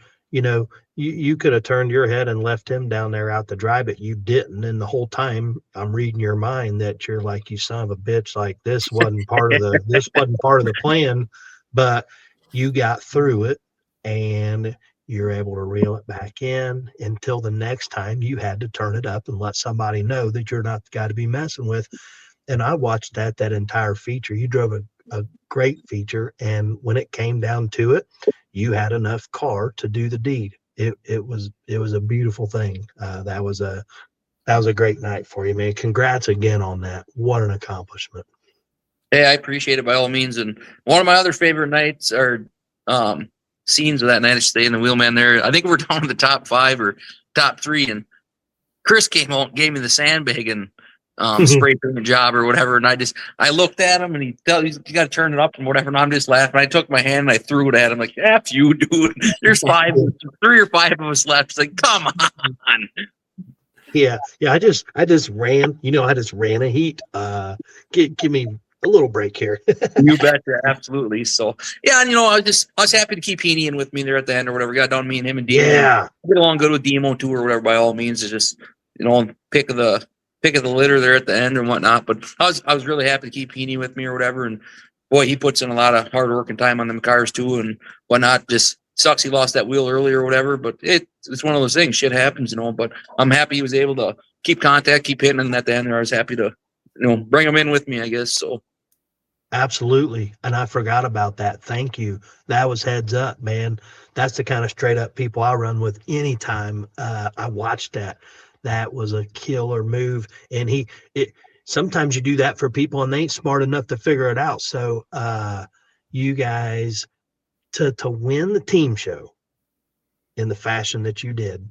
You could have turned your head and left him down there out to dry, but you didn't. And the whole time I'm reading your mind that you're like, you son of a bitch, like this wasn't part of the plan, but you got through it and you're able to reel it back in until the next time you had to turn it up and let somebody know that you're not the guy to be messing with. And I watched that entire feature. You drove a great feature. And when it came down to it, you had enough car to do the deed. It was a beautiful thing. That was a great night for you, man. Congrats again on that. What an accomplishment. Hey, I appreciate it by all means. And one of my other favorite nights or scenes of that night, I stay in the Wheelman there. I think we're down to the top 5 or top 3, and Chris came out and gave me the sandbag and spray painting job or whatever. And I looked at him and he got to turn it up and whatever. And I'm just laughing. I took my hand and I threw it at him like, F you, dude. There's 3 or 5 of us left. It's like, come on. Yeah. I just ran. I just ran a heat. Give me a little break here. You betcha, absolutely. So yeah, and I was happy to keep Heaney in with me there at the end or whatever. Got down to me and him and Demo. Yeah. Get along good with Demo too or whatever. By all means, it's just pick of the litter there at the end and whatnot. But I was really happy to keep Heaney with me or whatever. And boy, he puts in a lot of hard work and time on them cars too and whatnot. Just sucks he lost that wheel earlier or whatever. But it's one of those things. Shit happens, But I'm happy he was able to keep contact, keep hitting, and at the end, I was happy to bring him in with me, I guess. So. Absolutely. And I forgot about that. Thank you. That was heads up, man. That's the kind of straight up people I run with anytime I watch that. That was a killer move. And sometimes you do that for people and they ain't smart enough to figure it out. So you guys to win the team show in the fashion that you did,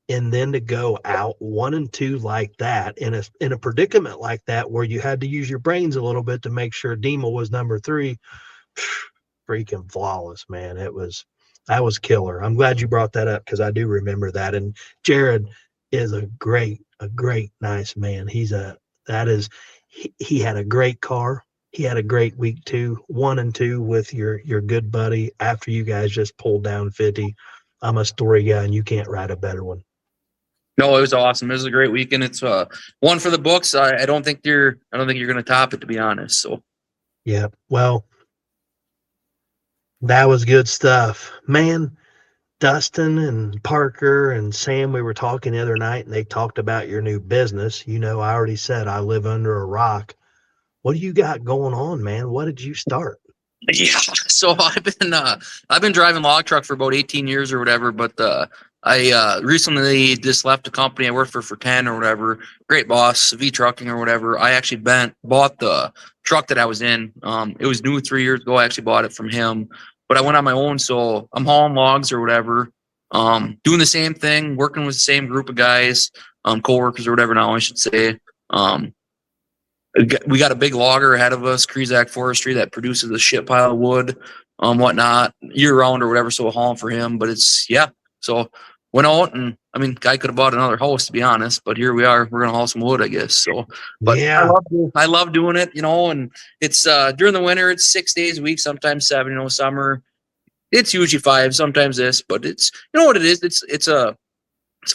and then to go out 1 and 2 like that in a predicament like that where you had to use your brains a little bit to make sure Demo was number 3, freaking flawless, man. That was killer. I'm glad you brought that up because I do remember that. And Jared is a great, nice man. He had a great car. He had a great week 2, 1 and 2 with your good buddy after you guys just pulled down 50. I'm a story guy and you can't write a better one. No, it was awesome. It was a great weekend. It's one for the books. I don't think you're going to top it, to be honest. So, yeah. Well, that was good stuff, man. Dustin and Parker and Sam, we were talking the other night, and they talked about your new business. I already said I live under a rock. What do you got going on, man? What did you start? Yeah. So I've been driving log truck for about 18 years or whatever, but I recently just left the company I worked for 10 or whatever. Great boss, V Trucking or whatever. I actually bought the truck that I was in. It was new 3 years ago. I actually bought it from him, but I went on my own. So I'm hauling logs or whatever, doing the same thing, working with the same group of guys, coworkers or whatever now I should say. We got a big logger ahead of us, Creesack Forestry, that produces a shit pile of wood, whatnot, year round or whatever. So we're hauling for him, but so went out and guy could have bought another house to be honest, but here we are. We're gonna haul some wood, I guess. So, but yeah, I love doing it, and it's during the winter it's 6 days a week, sometimes 7. Summer it's usually 5, sometimes this, but it's what it is. It's a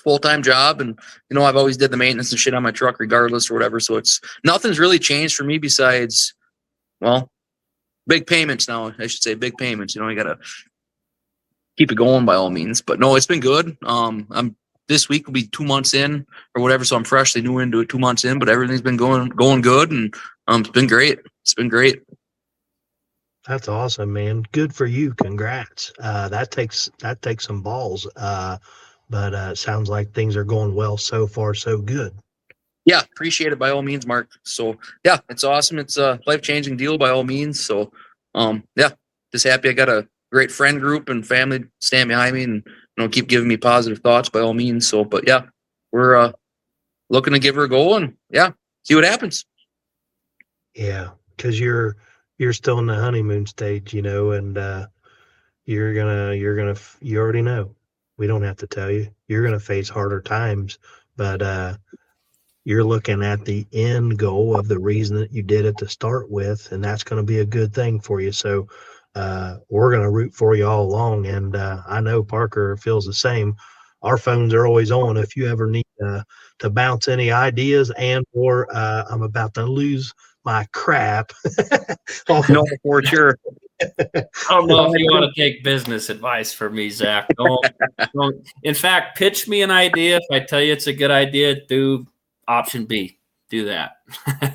full-time job, and I've always did the maintenance and shit on my truck regardless or whatever. So nothing's really changed for me besides, big payments now. I should say big payments. You gotta keep it going by all means. But no, it's been good. This week will be 2 months in or whatever, so I'm freshly new into it 2 months in, but everything's been going good, and it's been great. It's been great. That's awesome, man. Good for you. Congrats. That takes some balls. But it sounds like things are going well so far, so good. Yeah, appreciate it by all means, Mark. So yeah, it's awesome. It's a life-changing deal by all means. So just happy I got a great friend group and family stand behind me and keep giving me positive thoughts by all means. So, but yeah, we're looking to give her a go and see what happens. Yeah, because you're still in the honeymoon stage, and you already know. We don't have to tell you. You're going to face harder times, but you're looking at the end goal of the reason that you did it to start with, and that's going to be a good thing for you. So we're going to root for you all along, and I know Parker feels the same. Our phones are always on if you ever need to bounce any ideas or I'm about to lose my crap. No, for sure. I don't know if you want to take business advice from me, Zach. Don't. In fact, pitch me an idea. If I tell you it's a good idea, do option B. Do that.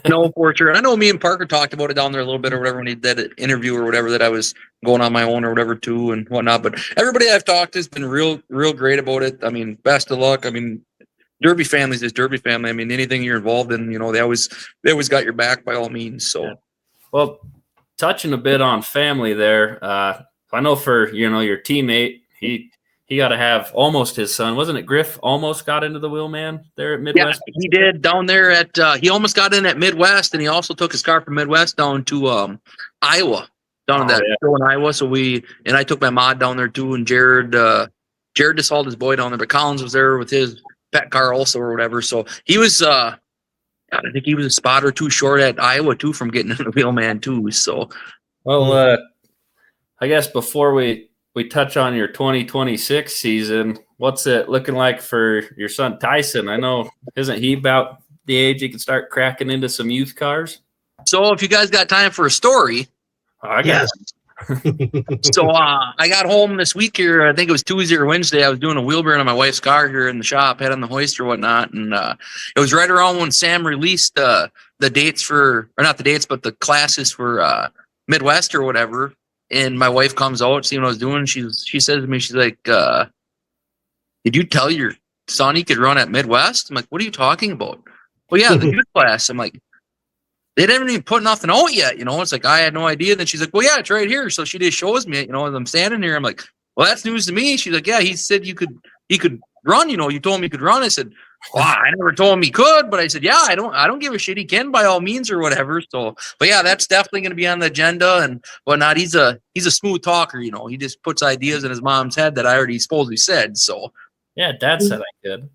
No, for sure. I know me and Parker talked about it down there a little bit or whatever when he did an interview or whatever that I was going on my own or whatever too and whatnot. But everybody I've talked to has been real great about it. Best of luck. Derby family's just Derby family. Anything you're involved in, they always got your back by all means. So, well, touching a bit on family there, I know for your teammate, he got to have almost his son, wasn't it? Griff almost got into the Wheelman there at Midwest. Yeah, he did down there at. He almost got in at Midwest, and he also took his car from Midwest down to Iowa, down in that show in Iowa. So I took my mod down there too, and Jared just hauled his boy down there, but Collins was there with his pet car also or whatever. So he was, I think he was a spot or two short at Iowa too from getting in the Wheelman too. So, well, I guess before we touch on your 2026 season, what's it looking like for your son Tyson? I know, isn't he about the age he can start cracking into some youth cars? so if you guys got time for a story, I guess. So I got home this week here. I think it was Tuesday or Wednesday. I was doing a wheel bearing on my wife's car here in the shop, head on the hoist or whatnot. And it was right around when Sam released the dates for, or not the dates, but the classes for Midwest or whatever. And my wife comes out, seeing what I was doing. She says to me, she's like, did you tell your son he could run at Midwest? I'm like, what are you talking about? Well, yeah, the youth class. I'm like, they didn't even put nothing out yet, It's like, I had no idea. Then she's like, well, yeah, it's right here. So she just shows me it, as I'm standing here. I'm like, well, that's news to me. She's like, yeah, he said he could run, you told him he could run. I said, well, I never told him he could, but I said, yeah, I don't give a shit. He can by all means or whatever. So, but yeah, that's definitely going to be on the agenda and whatnot. He's a smooth talker, he just puts ideas in his mom's head that I already supposedly said. So yeah, Dad said I could.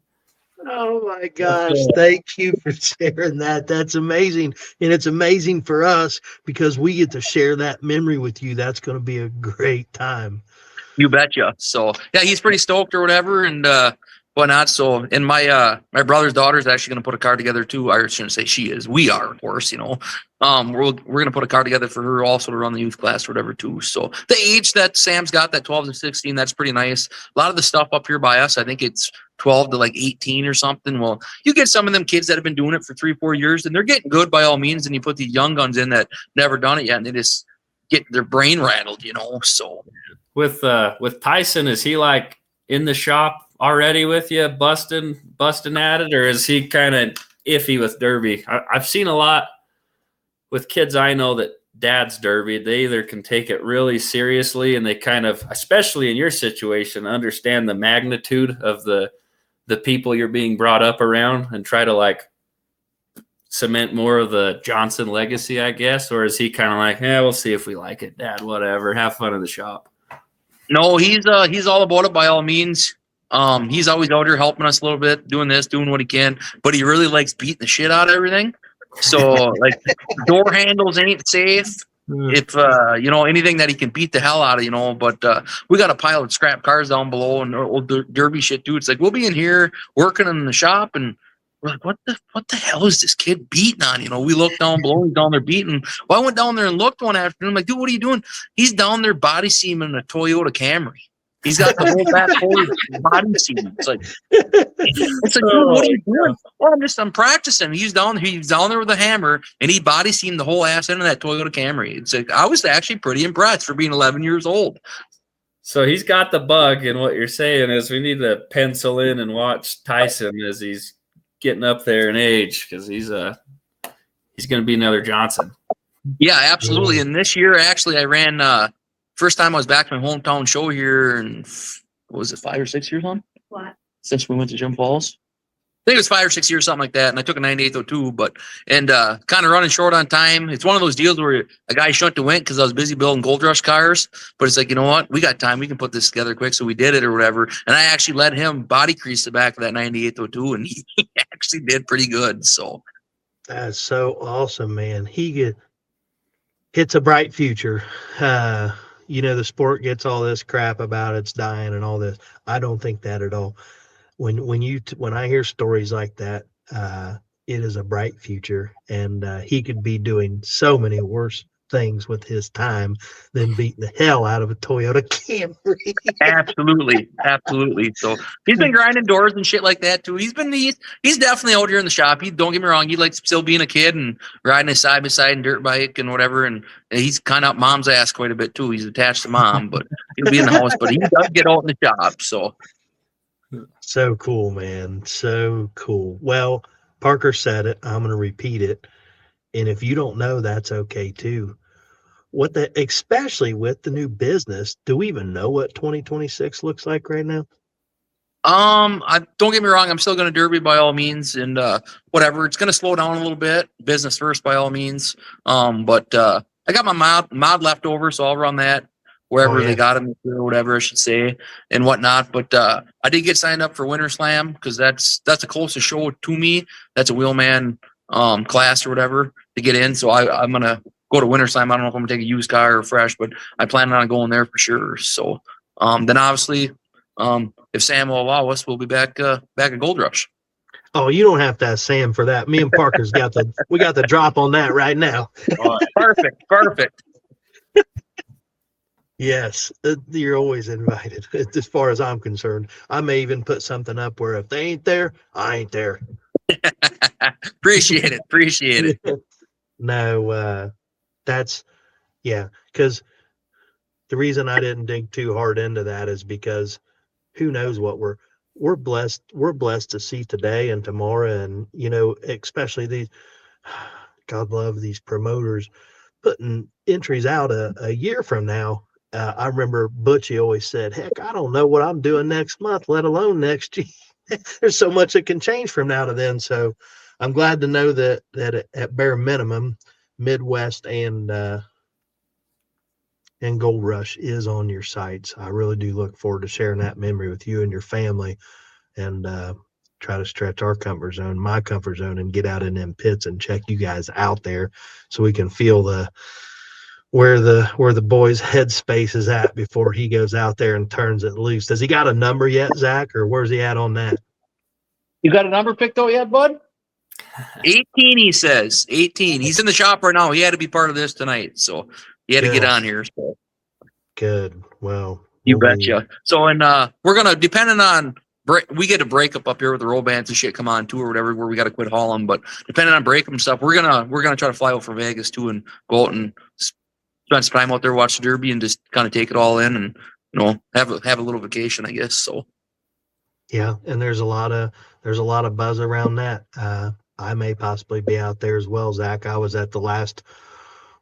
Oh my gosh. Thank you for sharing that. That's amazing. And it's amazing for us because we get to share that memory with you. That's going to be a great time. You betcha. So yeah, he's pretty stoked or whatever and whatnot. So and my brother's daughter is actually going to put a car together too. I shouldn't say she is. We are, of course, We're going to put a car together for her also to run the youth class or whatever too. So the age that Sam's got, that 12 to 16, that's pretty nice. A lot of the stuff up here by us, I think it's 12 to like 18 or something. Well, you get some of them kids that have been doing it for 3-4 years and they're getting good by all means. And you put these young guns in that never done it yet and they just get their brain rattled, So with Tyson, is he like in the shop already with you, busting at it, or is he kind of iffy with Derby? I've seen a lot with kids I know that dad's Derby. They either can take it really seriously and they kind of, especially in your situation, understand the magnitude of the people you're being brought up around and try to like cement more of the Johnson legacy, I guess, or is he kind of like, yeah, we'll see if we like it, Dad, whatever, have fun in the shop? No, he's all about it by all means. He's always out here helping us a little bit, doing what he can, but he really likes beating the shit out of everything. So like door handles ain't safe. If anything that he can beat the hell out of, but we got a pile of scrap cars down below and old Derby shit too. It's like we'll be in here working in the shop and we're like, what the hell is this kid beating on? We look down below, he's down there beating. Well, I went down there and looked one afternoon. I'm like, dude, what are you doing? He's down there body seaming a Toyota Camry. He's got the whole back forward body seam. It's like, dude, what are you doing? Well, I'm practicing. He's down there with a hammer and he body seamed the whole ass into that Toyota Camry. It's like, I was actually pretty impressed for being 11 years old. So he's got the bug, and what you're saying is we need to pencil in and watch Tyson as he's getting up there in age, because he's going to be another Johnson. Yeah, absolutely. And this year, actually, I ran first time I was back to my hometown show here, and what was it, 5 or 6 years on? What? Since we went to Jim Falls. I think it was 5 or 6 years, something like that. And I took a 9802, and kind of running short on time. It's one of those deals where a guy shouldn't have went because I was busy building Gold Rush cars. But it's like, you know what? We got time. We can put this together quick. So we did it or whatever. And I actually let him body crease the back of that 9802, and he actually did pretty good. So that's so awesome, man. It's a bright future. The sport gets all this crap about it's dying and all this. I don't think that at all. When I hear stories like that, it is a bright future, and he could be doing so many worse things with his time than beating the hell out of a Toyota Camry. Absolutely. So he's been grinding doors and shit like that too. He's definitely out here in the shop. Don't get me wrong, he likes still being a kid and riding his side by side and dirt bike and whatever. And he's kind of up mom's ass quite a bit too. He's attached to mom, but he'll be in the house. But he does get out in the shop. So cool, man. So cool. Well, Parker said it. I'm going to repeat it. And if you don't know, that's okay too. Especially with the new business, do we even know what 2026 looks like right now? Don't get me wrong. I'm still going to Derby by all means, and whatever. It's going to slow down a little bit. Business first by all means. But I got my mod left over, so I'll run that. wherever they got him or whatever I should say and whatnot. But I did get signed up for Winter Slam because that's the closest show to me. That's a Wheelman class or whatever to get in. So I'm gonna go to Winter Slam. I don't know if I'm gonna take a used car or fresh, but I plan on going there for sure. So then obviously if Sam will allow us, we'll be back at Gold Rush. Oh, you don't have to ask Sam for that. Me and Parker's got the drop on that right now. Perfect. Yes, you're always invited. As far as I'm concerned, I may even put something up where if they ain't there, I ain't there. Appreciate it. No, because the reason I didn't dig too hard into that is because who knows what we're blessed to see today and tomorrow, and especially these, God love these promoters putting entries out a year from now. I remember Butchie always said, heck, I don't know what I'm doing next month, let alone next year. There's so much that can change from now to then. So I'm glad to know that at bare minimum, Midwest and Gold Rush is on your sites. I really do look forward to sharing that memory with you and your family, and try to stretch our my comfort zone, and get out in them pits and check you guys out there so we can feel where the boy's headspace is at before he goes out there and turns it loose. Has he got a number yet, Zach, or where's he at on that? You got a number picked out yet, bud? 18, he says. 18. He's in the shop right now. He had to be part of this tonight, so he had to get on here. So. Good. Well, you betcha. So, and we're gonna, depending on we get a breakup up here with the roll bands and shit come on too or whatever, where we got to quit hauling. But depending on breakup and stuff, we're gonna try to fly out for Vegas too and go out and spend some time out there, watch the Derby, and just kind of take it all in, and have a little vacation, I guess. So yeah, and there's a lot of buzz around that. I may possibly be out there as well, Zach. I was at the last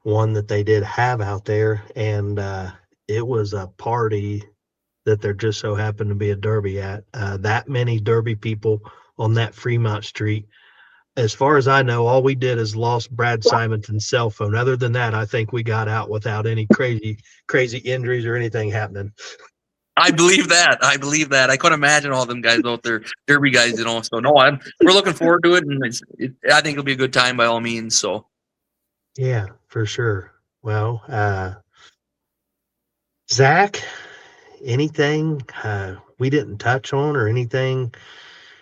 one that they did have out there, and it was a party that there just so happened to be a Derby at. That many Derby people on that Fremont Street. As far as I know, all we did is lost Brad Simonson's cell phone. Other than that, I think we got out without any crazy injuries or anything happening. I believe that. I couldn't imagine all them guys out there, Derby guys, So no, we're looking forward to it, and I think it'll be a good time by all means. So yeah, for sure. Well, Zach, anything we didn't touch on, or anything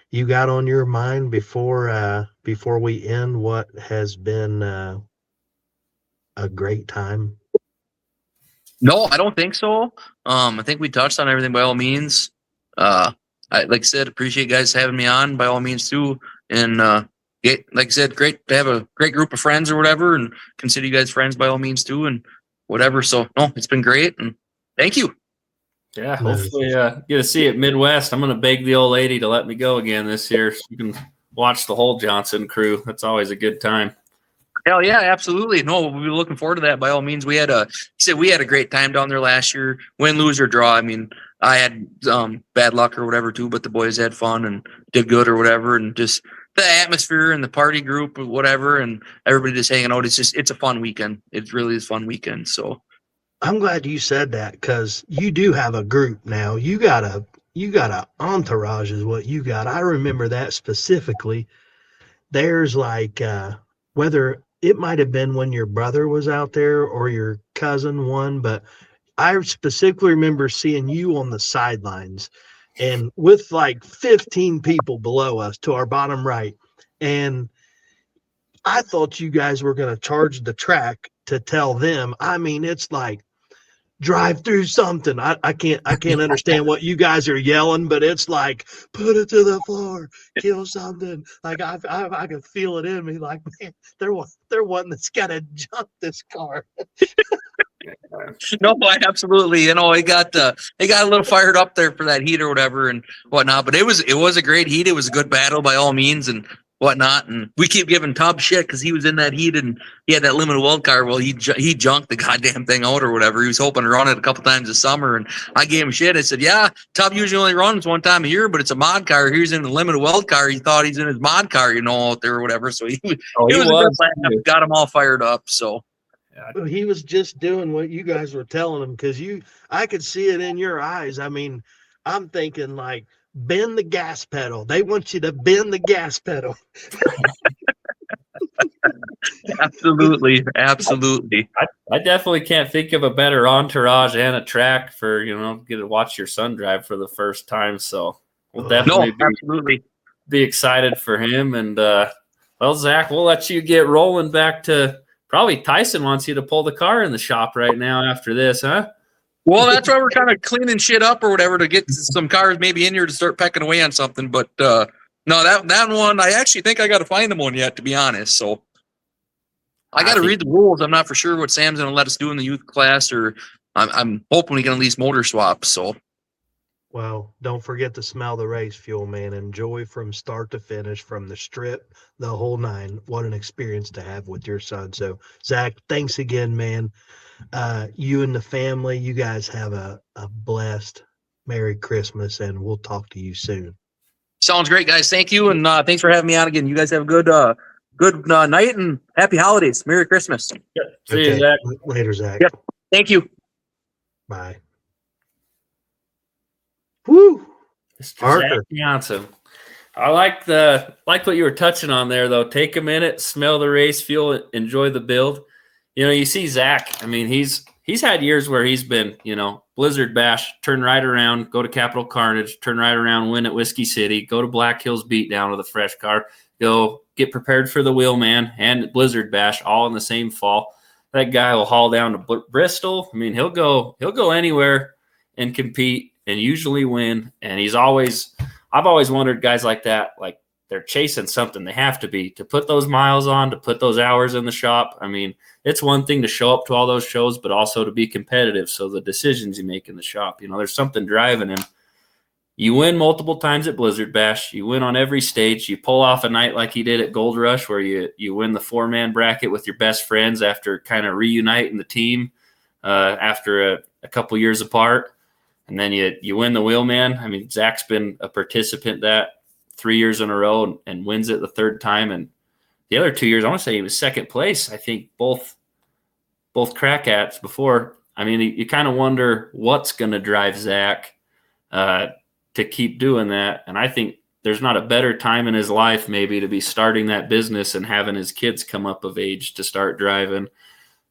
you got on your mind before we end what has been a great time? No, I don't think so. I think we touched on everything by all means. Like I said, appreciate you guys having me on by all means too. And like I said, great to have a great group of friends or whatever, and consider you guys friends by all means too, and whatever. So no, it's been great, and thank you. Yeah, hopefully get to see it Midwest. I'm going to beg the old lady to let me go again this year so you can watch the whole Johnson crew. That's always a good time. Hell yeah, absolutely. No, we'll be looking forward to that by all means. We had a great time down there last year. Win, lose, or draw. I mean, I had bad luck or whatever too, but the boys had fun and did good or whatever, and just the atmosphere and the party group or whatever, and everybody just hanging out. It's a fun weekend. It really is a fun weekend. So I'm glad you said that, because you do have a group now. You got a entourage is what you got. I remember that specifically. There's like whether it might have been when your brother was out there or your cousin one, but I specifically remember seeing you on the sidelines and with like 15 people below us to our bottom right. And I thought you guys were going to charge the track to tell them. I mean, it's like, drive through something. I can't understand what you guys are yelling, but it's like, put it to the floor, kill something. Like I can feel it in me. Like, man, they're one that's got to jump this car. No, absolutely. It got a little fired up there for that heat or whatever and whatnot. But it was a great heat. It was a good battle by all means and whatnot. And we keep giving Tubb shit because he was in that heat and he had that limited wild card. Well, he junked the goddamn thing out or whatever. He was hoping to run it a couple times this summer, and I gave him shit. I said, "Yeah, Tubb usually only runs one time a year, but it's a mod car. He's in the limited wild card. He thought he's in his mod car, out there or whatever." So he was a good plan. Got him all fired up. So But he was just doing what you guys were telling him, because I could see it in your eyes. I mean, I'm thinking like, bend the gas pedal. They want you to bend the gas pedal. Absolutely. Absolutely. I definitely can't think of a better entourage and a track for, get to watch your son drive for the first time. So we'll definitely absolutely be excited for him. And, well, Zach, we'll let you get rolling back to probably Tyson wants you to pull the car in the shop right now after this, huh? Well, that's why we're kind of cleaning shit up or whatever to get some cars maybe in here to start pecking away on something. But no, that one, I actually think I got to find them one yet, to be honest. So I got to read the rules. I'm not for sure what Sam's going to let us do in the youth class, or I'm hoping we can at least motor swap. So, well, don't forget to smell the race fuel, man. Enjoy from start to finish, from the strip, the whole nine. What an experience to have with your son. So, Zach, thanks again, man. You and the family, you guys have a blessed Merry Christmas, and we'll talk to you soon. Sounds great, guys. Thank you, and thanks for having me on again. You guys have a good night and happy holidays. Merry Christmas. Yeah. See you, Zach. Later, Zach. Yep. Thank you. Bye. Woo. Mr. Zach Johnson. I like what you were touching on there, though. Take a minute, smell the race fuel, enjoy the build. You see Zach. I mean, he's had years where he's been, Blizzard Bash, turn right around, go to Capital Carnage, turn right around, win at Whiskey City, go to Black Hills Beatdown with a fresh car, go get prepared for the Wheelman and Blizzard Bash all in the same fall. That guy will haul down to Bristol. I mean, he'll go anywhere and compete and usually win. And I've always wondered, guys like that, like they're chasing something. They have to be, to put those miles on, to put those hours in the shop. I mean, it's one thing to show up to all those shows, but also to be competitive. So the decisions you make in the shop, there's something driving him. You win multiple times at Blizzard Bash. You win on every stage. You pull off a night like he did at Gold Rush, where you win the 4-man bracket with your best friends after kind of reuniting the team after a couple years apart. And then you win the Wheelman. I mean, Zach's been a participant that 3 years in a row and wins it the third time. And the other 2 years, I want to say he was second place. I think both crack ats before. I mean, you kind of wonder what's going to drive Zach to keep doing that. And I think there's not a better time in his life maybe to be starting that business and having his kids come up of age to start driving,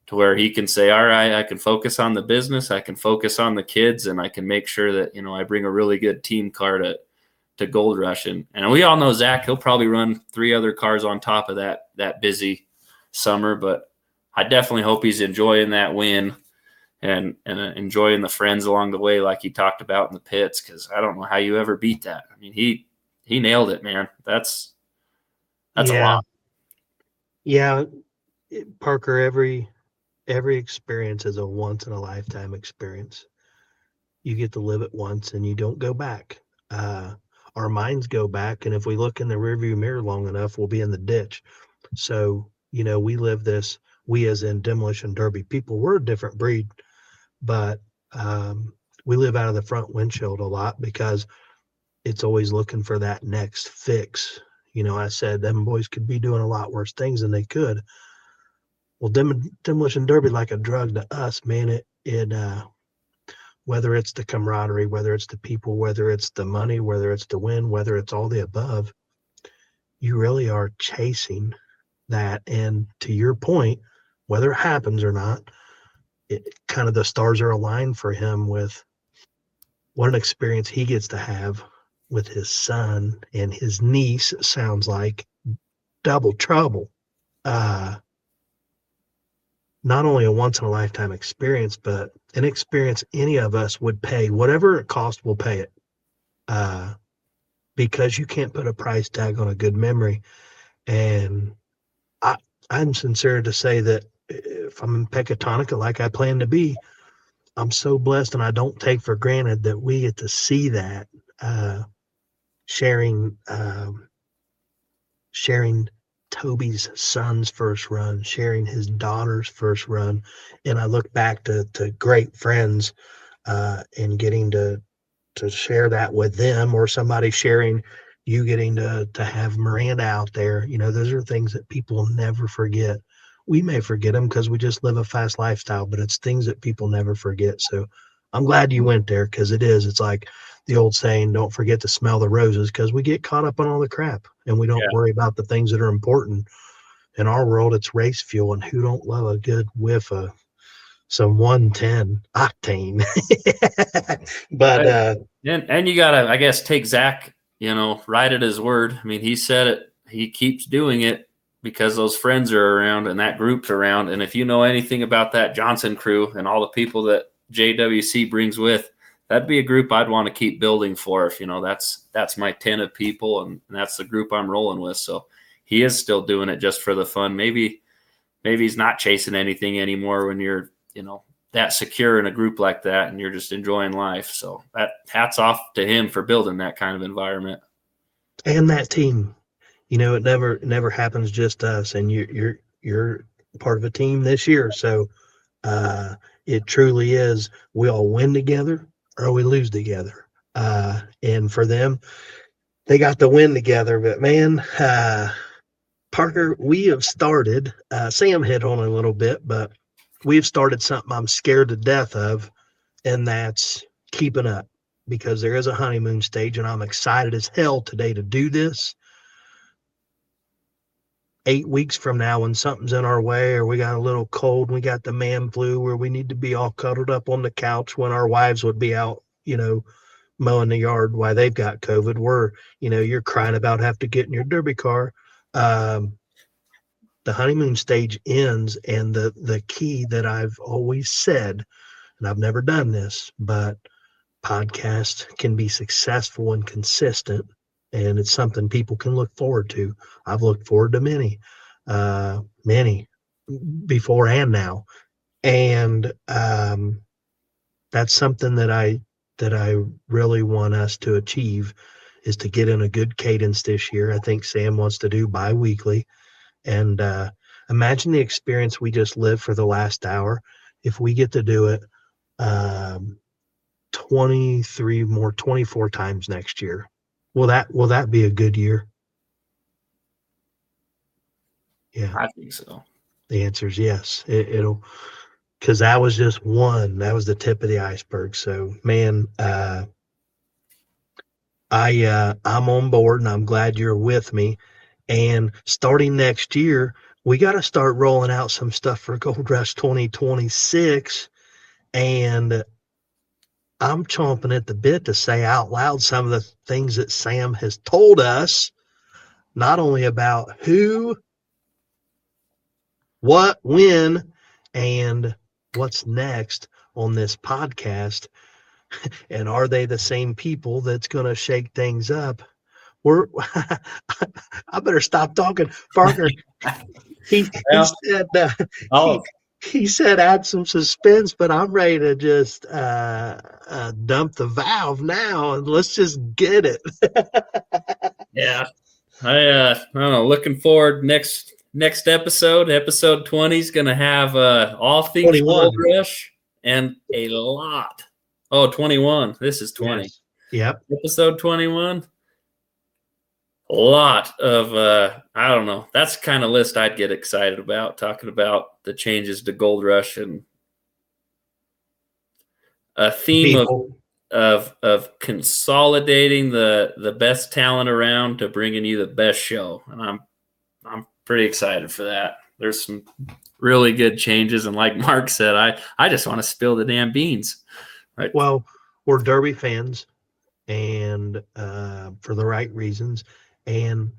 to where he can say, all right, I can focus on the business, I can focus on the kids, and I can make sure that, I bring a really good team car to Gold Rush. And we all know Zach, he'll probably run 3 other cars on top of that busy summer, but I definitely hope he's enjoying that win and enjoying the friends along the way, like he talked about in the pits, because I don't know how you ever beat that. I mean, he nailed it, man. That's a lot. Yeah, Parker, every experience is a once in a lifetime experience. You get to live it once and you don't go back. Our minds go back, and if we look in the rearview mirror long enough, we'll be in the ditch. So, we live this, we as in Demolition Derby people, we're a different breed, but we live out of the front windshield a lot because it's always looking for that next fix. I said them boys could be doing a lot worse things than they could. Well, Demolition Derby, like a drug to us, man, it whether it's the camaraderie, whether it's the people, whether it's the money, whether it's the win, whether it's all the above, you really are chasing that. And to your point, whether it happens or not, it kind of the stars are aligned for him with what an experience he gets to have with his son and his niece. Sounds like double trouble. Not only a once in a lifetime experience, but an experience any of us would pay. Whatever it costs, we'll pay it. Because you can't put a price tag on a good memory. And I'm sincere to say that if I'm in Pecatonica like I plan to be, I'm so blessed, and I don't take for granted that we get to see that, sharing Toby's son's first run, sharing his daughter's first run. And I look back to great friends and getting to share that with them, or somebody sharing you getting to have Miranda out there. Those are things that people never forget we may forget them because we just live a fast lifestyle, but it's things that people never forget. So I'm glad you went there, because it's like the old saying, don't forget to smell the roses, because we get caught up on all the crap and we don't worry about the things that are important. In our world, it's race fuel, and who don't love a good whiff of some 110 octane? But and you gotta, I guess, take Zach, right at his word. I mean, he said it, he keeps doing it because those friends are around and that group's around. And if you know anything about that Johnson crew and all the people that JWC brings with, that'd be a group I'd want to keep building for. If that's my 10 of people, and that's the group I'm rolling with. So he is still doing it just for the fun. Maybe he's not chasing anything anymore when you're, that secure in a group like that and you're just enjoying life. So that hats off to him for building that kind of environment. And that team, it never happens just us, and you're part of a team this year. So it truly is, we all win together or we lose together. And for them, they got the win together. But man, Parker, we have started, Sam hit on it a little bit, but we've started something I'm scared to death of, and that's keeping up, because there is a honeymoon stage, and I'm excited as hell today to do this. 8 weeks from now, when something's in our way, or we got a little cold, we got the man flu where we need to be all cuddled up on the couch when our wives would be out, mowing the yard while they've got COVID, where, you're crying about having to get in your derby car. The honeymoon stage ends, and the key that I've always said, and I've never done this, but podcast can be successful and consistent, and it's something people can look forward to. I've looked forward to many before and now. And that's something that I really want us to achieve, is to get in a good cadence this year. I think Sam wants to do bi-weekly. And imagine the experience we just lived for the last hour. If we get to do it 24 times next year, will that be a good year? Yeah, I think so. The answer is yes. It'll, because that was just one. That was the tip of the iceberg. So, man, I'm on board, and I'm glad you're with me. And starting next year, we got to start rolling out some stuff for Gold Rush 2026. And I'm chomping at the bit to say out loud some of the things that Sam has told us, not only about who, what, when, and what's next on this podcast. And are they the same people that's going to shake things up? I better stop talking. Parker, he said add some suspense, but I'm ready to just dump the valve now, and let's just get it. Yeah, I don't know. Looking forward next episode 20 is going to have all things Gold Rush and a lot. Oh, 21. This is 20. Yes. Yep. Episode 21. A lot of I don't know. That's the kind of list I'd get excited about, talking about the changes to Gold Rush and a theme of consolidating the best talent around to bringing you the best show. And I'm pretty excited for that. There's some really good changes, and like Mark said, I just want to spill the damn beans. Right. Well, we're Derby fans, and for the right reasons. And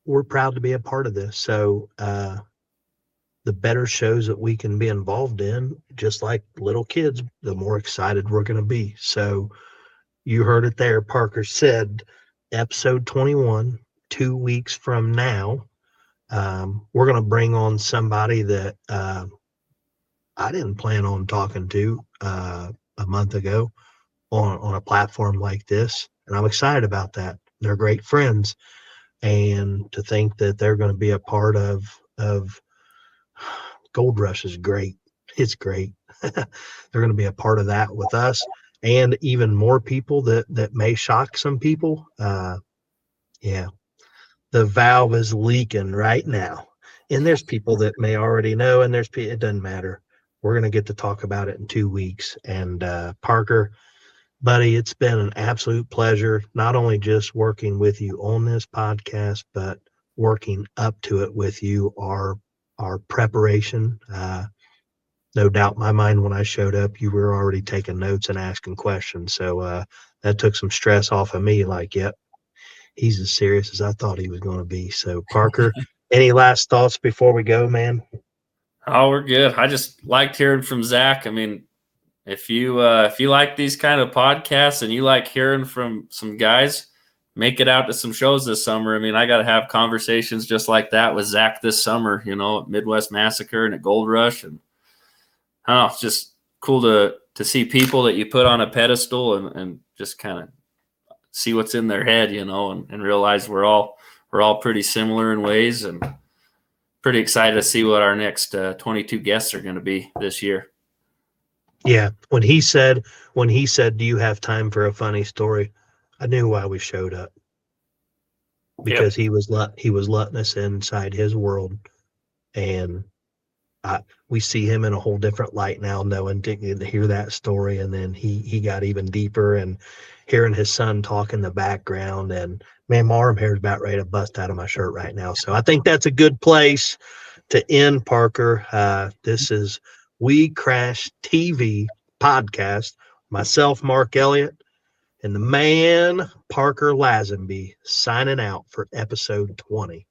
we're proud to be a part of this. So the better shows that we can be involved in, just like little kids, the more excited we're going to be. So you heard it there. Parker said episode 21, 2 weeks from now, we're going to bring on somebody that I didn't plan on talking to a month ago on a platform like this. And I'm excited about that. They're great friends. And to think that they're going to be a part of Gold Rush is great. It's great. They're going to be a part of that with us, and even more people that may shock some people. Yeah, the valve is leaking right now, and there's people that may already know, and it doesn't matter. We're going to get to talk about it in 2 weeks. And Parker, buddy, it's been an absolute pleasure, not only just working with you on this podcast, but working up to it with you, our preparation. No doubt in my mind, when I showed up, you were already taking notes and asking questions. So that took some stress off of me. Like, yep, he's as serious as I thought he was going to be. So Parker, any last thoughts before we go, man? Oh, we're good. I just liked hearing from Zach. I mean, if you like these kind of podcasts and you like hearing from some guys, make it out to some shows this summer. I mean, I got to have conversations just like that with Zach this summer, at Midwest Massacre and at Gold Rush. And I don't know, it's just cool to see people that you put on a pedestal and just kind of see what's in their head, and realize we're all pretty similar in ways, and pretty excited to see what our next 22 guests are going to be this year. Yeah. When he said, do you have time for a funny story? I knew why we showed up, because he was letting us inside his world, and we see him in a whole different light now, knowing to hear that story. And then he got even deeper, and hearing his son talk in the background, and man, my arm hair is about ready to bust out of my shirt right now. So I think that's a good place to end, Parker. This is WeCrash TV podcast. Myself, Mark Elliott, and the man, Parker Lazenby, signing out for episode 20.